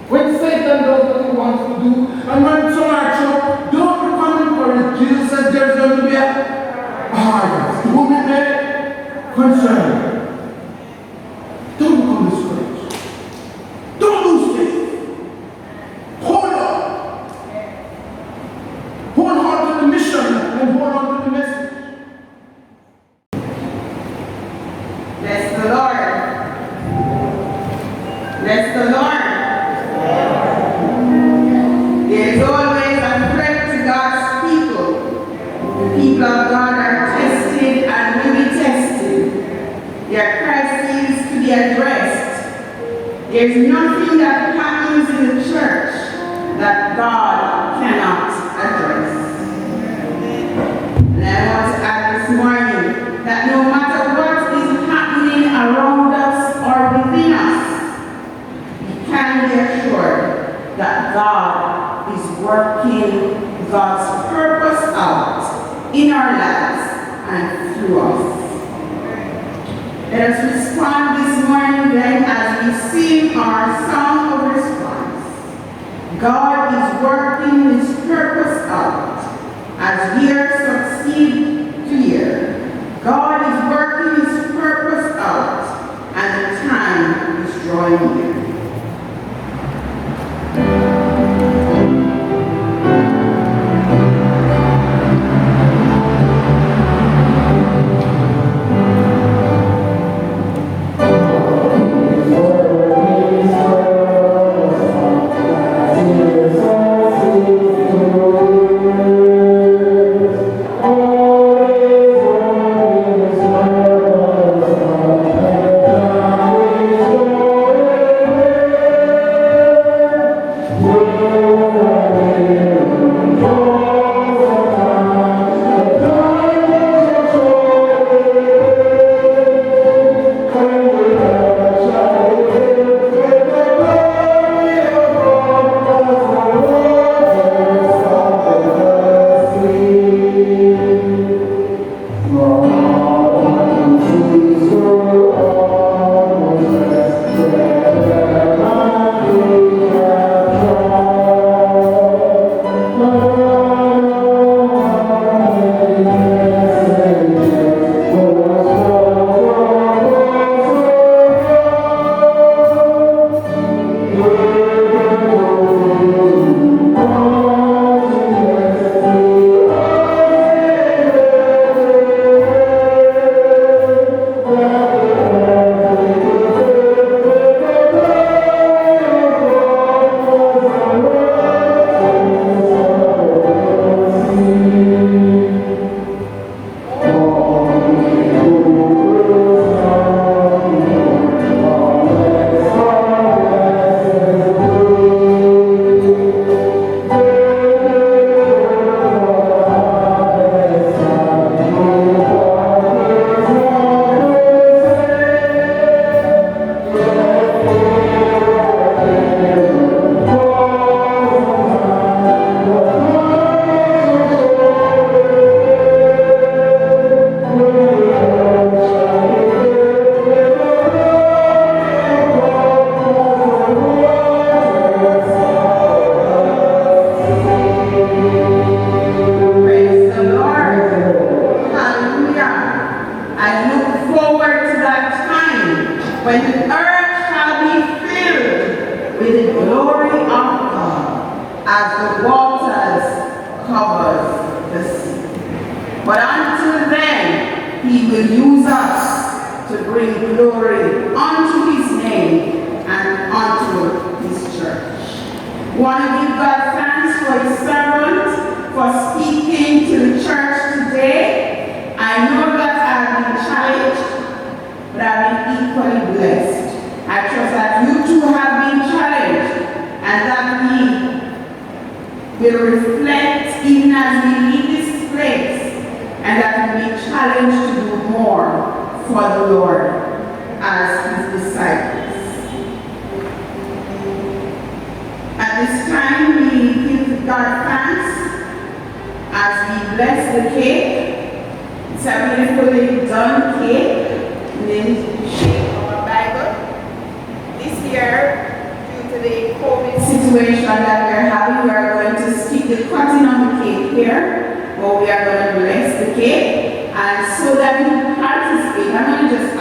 When Satan does what he wants to do, and when some are true, don't become encouraged. Jesus says there's going to be a harvest. Who will be there? concerned. Don't become discouraged. Don't lose faith. Hold on. Hold on to the mission and hold on to the message. Bless the Lord. Bless the Lord. There is always a threat to God's people. The people of God are tested and will be tested. Their crises to be addressed. There is nothing that happens in the church that God cannot address. And I want to add this morning that no matter what is happening around us or within us, we can be assured that God is working God's purpose out in our lives and through us. Let us respond this morning then as we sing our song of response. God is working His purpose out as years succeed to year. God is working His purpose out and the time is drawing near.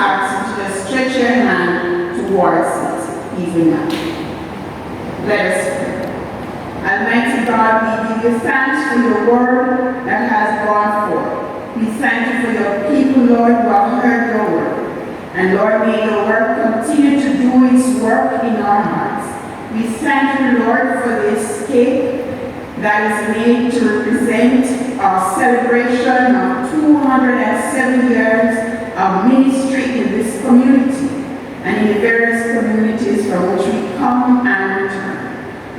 ask you to just stretch your hand towards it, even now. Let us pray. Almighty God, we give you thanks for your word that has gone forth. We thank you for your people, Lord, who have heard your word. And Lord, may your word continue to do its work in our hearts. We thank you, Lord, for this cake that is made to represent our celebration of 207 years of ministry in this community and in the various communities from which we come and return.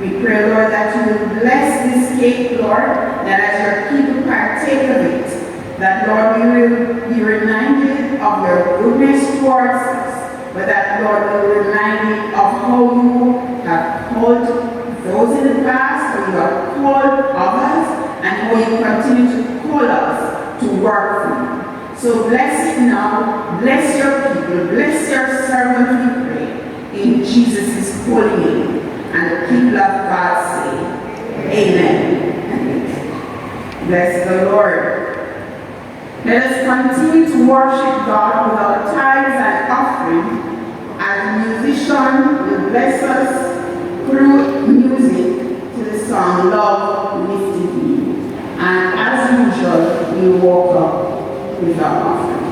We pray, Lord, that you will bless this cake, Lord, that as your people partake of it, that, Lord, we will be reminded of your goodness towards us, but that, Lord, we will be reminded of how you have called those in the past, how you have called others, and how you continue to call us to work for you. So bless it now, bless your people, bless your servant, we pray, in Jesus' holy name. And the people of God say, Amen. Bless the Lord. Let us continue to worship God with our tithes and offering as the musician will bless us through music to the song Love Lifted Me. And as usual, we walk up with our offerings.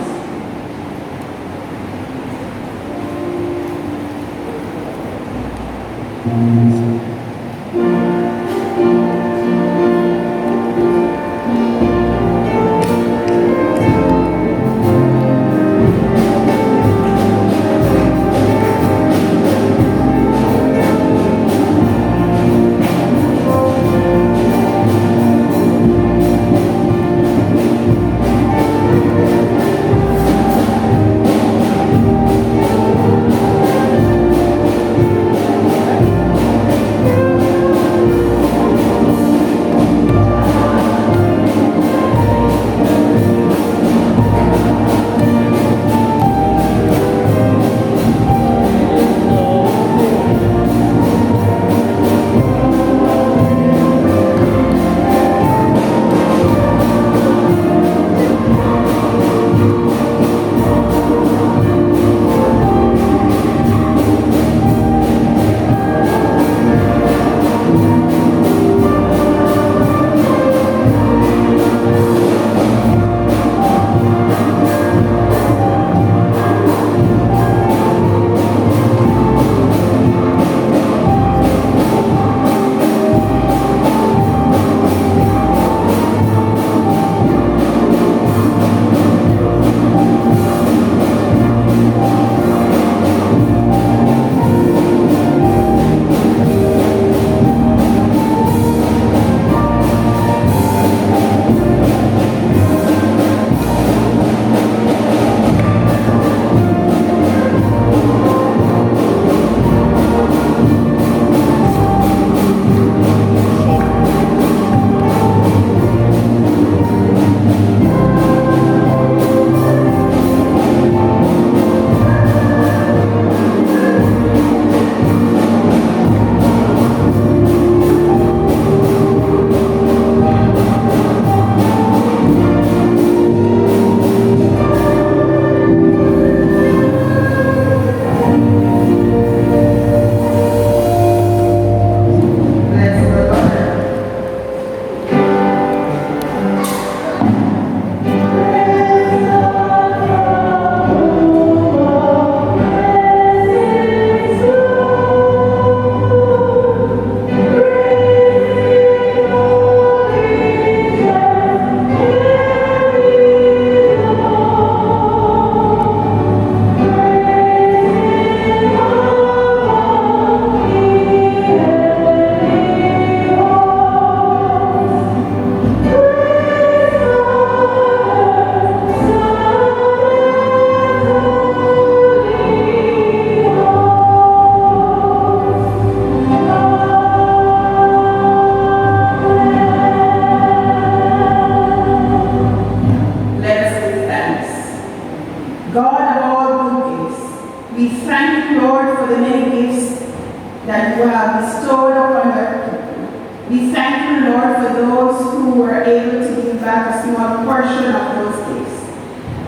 that you have bestowed upon your people. We thank you, Lord, for those who were able to give back a small portion of those gifts.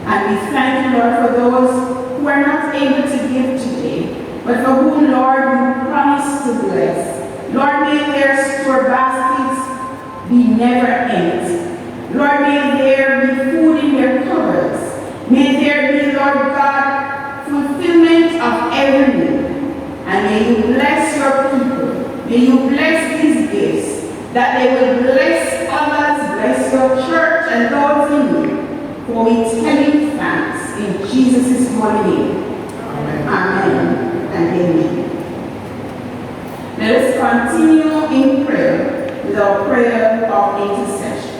And we thank you, Lord, for those who that they will bless others, bless your church and those in you. For we tell you thanks in Jesus' holy name. Amen and amen. Let us continue in prayer with our prayer of intercession.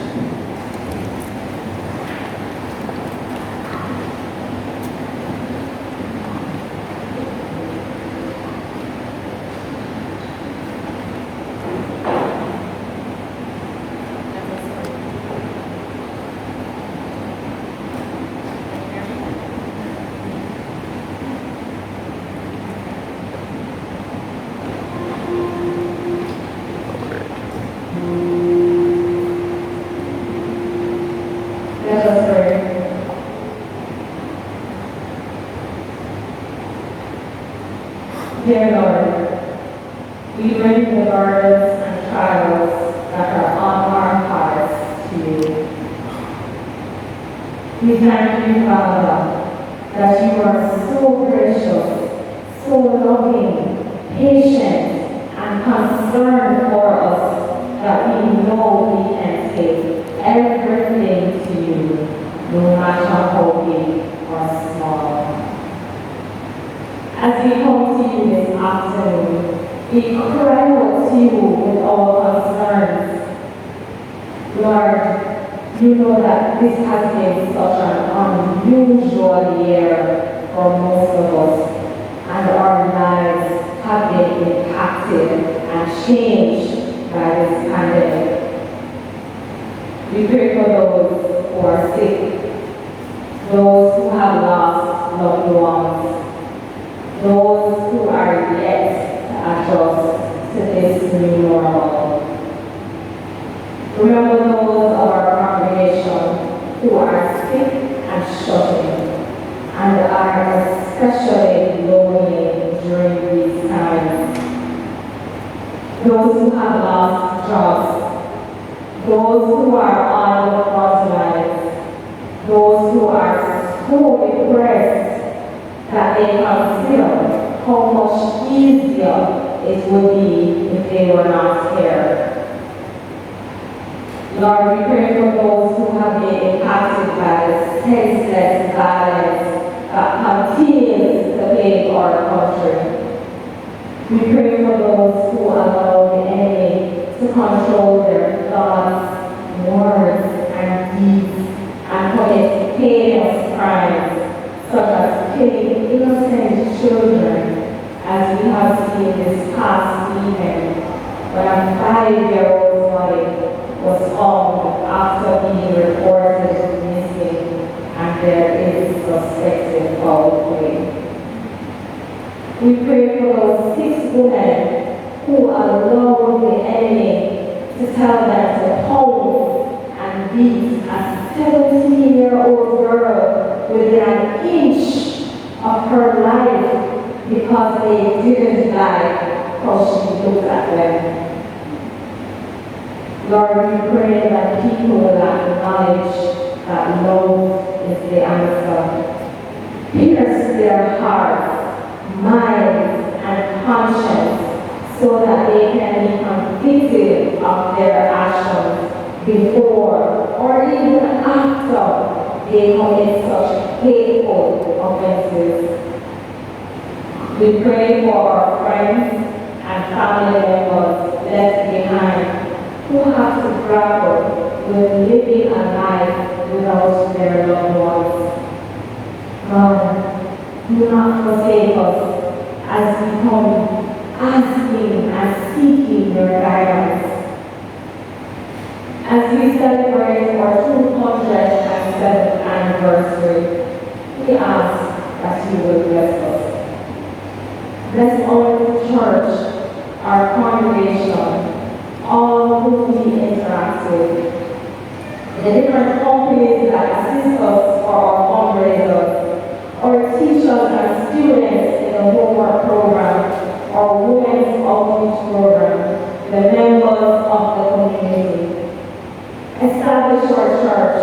Let us pray. Dear Lord, we bring the burdens and trials that are on our hearts to you. We thank you, Father, that you are so gracious, so loving, patient, and concerned for us that we know we can take everything to you, no matter how big or small. As we come to you this afternoon, we cry out to you with our concerns. Lord, you know that this has been such an unusual year for most of us, and our lives have been impacted and changed by this pandemic. We pray for those who are sick, those who have lost loved ones, those who are yet to adjust to this new normal. Remember those of our congregation who are sick and shut-in and are especially lonely during these times. Those who have lost jobs, those who are on the front lines, those who are so depressed that they consider how much easier it would be if they were not here. Lord, we pray for those who have been impacted by the senseless violence that continues to plague our country. We pray for those who allow the enemy to control their thoughts, words, and deeds, and commit heinous crimes, such as killing innocent children, as we have seen this past weekend, when a 5-year-old boy was found after being reported missing, and there is suspected foul play. We pray for those 6 women who allow the enemy to tell them to pound and beat a 17-year-old girl within an inch of her life because they didn't like how she looked at them. Lord, we pray that people will acknowledge that love is the answer. Pierce their hearts, minds, and conscience so that they can be convicted of their actions before or even after they commit such hateful offenses. We pray for our friends and family members left behind who have to grapple with living a life without their loved ones. God, do not forsake us as we come asking and seeking your guidance. As we celebrate our 207th anniversary, we ask that you will bless us. Bless our church, our congregation, all who we interact with, the different companies that assist us for our fundraisers, our teachers and students in the homework program, our women's outreach program, the members of the community. Establish our church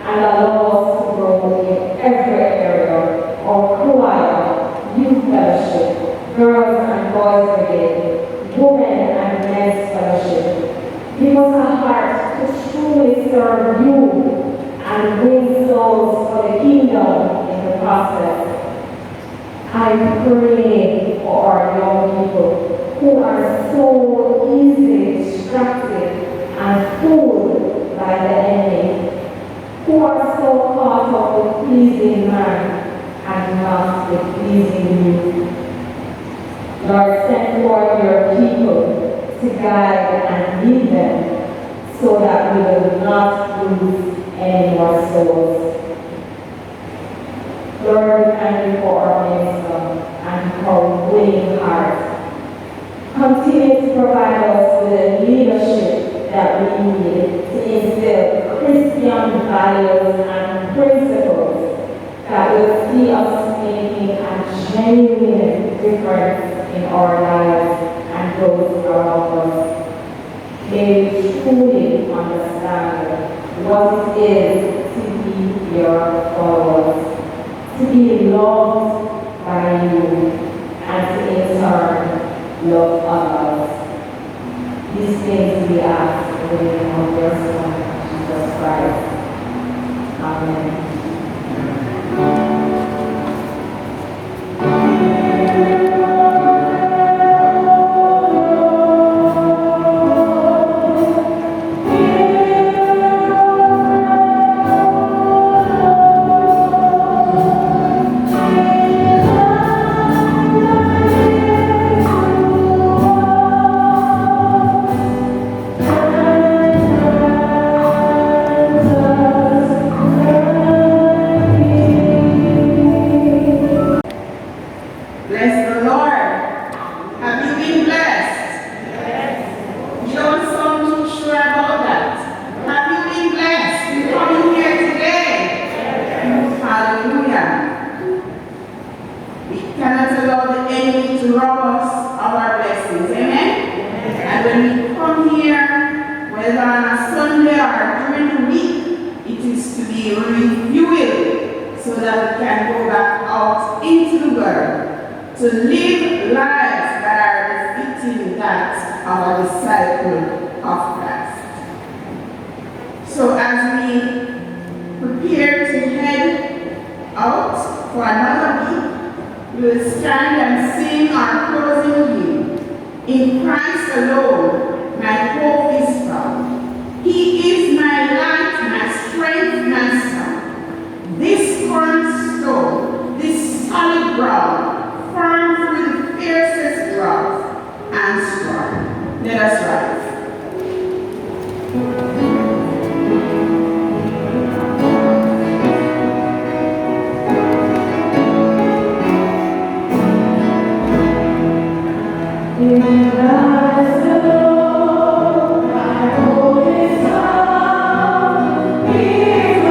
and allow us to grow in every area, our choir, youth fellowship, girls and boys brigade, women and men's fellowship, serve you and win souls for the kingdom in the process. I pray for our young people who are so easily distracted and fooled by the enemy, who are so caught up with pleasing man and not with pleasing you. Lord, send forth your people to guide and lead them so that we will not lose any more souls. Lord, we thank you for our minister and for willing heart. Continue to provide us with the leadership that we need to instill Christian values and principles that will see us making a genuine difference in our lives and those around us. May we truly understand what it is to be your followers, to be loved by you, and to in turn love others. These things we ask in the name of your Son, Jesus Christ. Amen. Bless the Lord. Have you been blessed? You don't sound too sure about that. Have you been blessed? You coming here today? Hallelujah. We cannot allow the enemy to rob us of our blessings. Amen? And when we come here, whether on a Sunday or during the week, it is to be refueled so that we can go back out into the world to live lives that are befitting that of a disciple of Christ. So as we prepare to head out for another week, we will stand and sing our closing hymn. In Christ alone, my hope is found. He is my light, my strength, my song. This cornerstone, this solid ground, firm through the fiercest drought and storm. Let us rise. In Christ alone, my hope is found. He is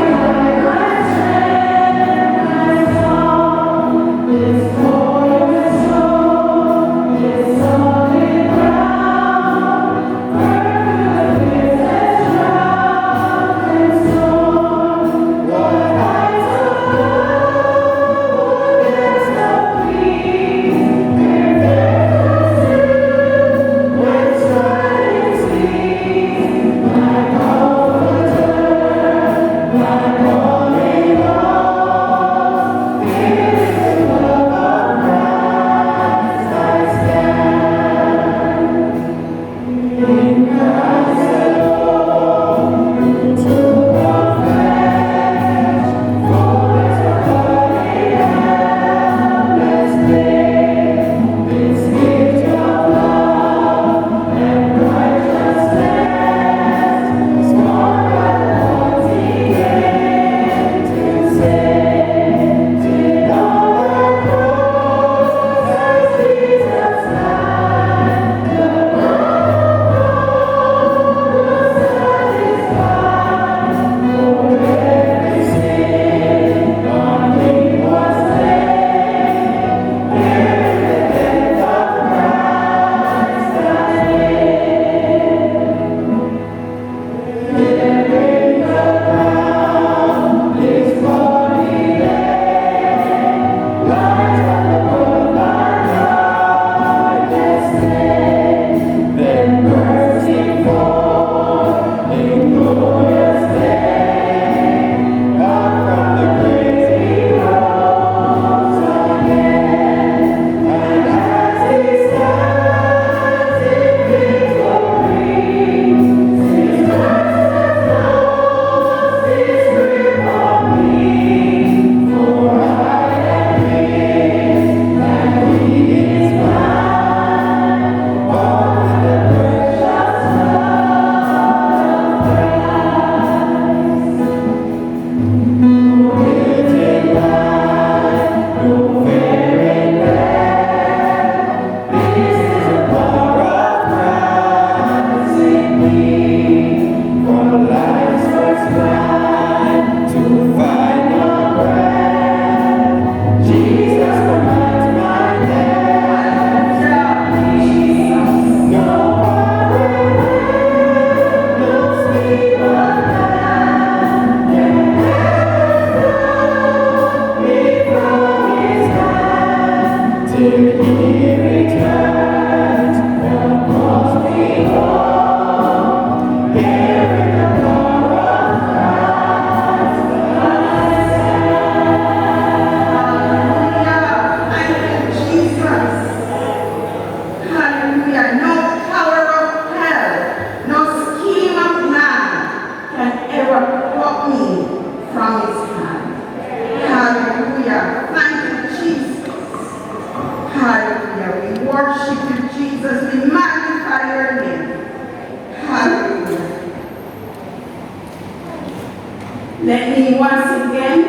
Let me once again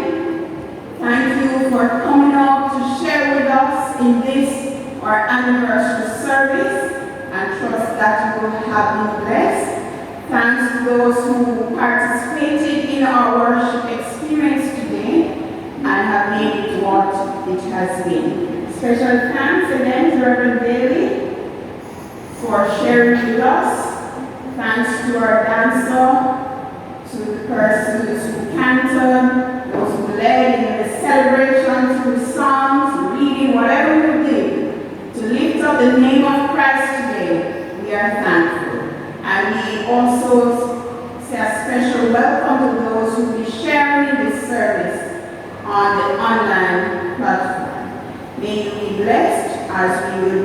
thank you for coming out to share with us in this our anniversary service, and trust that you will have been blessed. Thanks to those who participated in our worship experience today and have made it what it has been. Special thanks again to Reverend Daly for sharing with us. Thanks to our dancer, to the persons who canted, those who led in the celebration through songs, reading, whatever you did, to lift up the name of Christ today. We are thankful. And we also say a special welcome to those who will be sharing this service on the online platform. May you be blessed as we will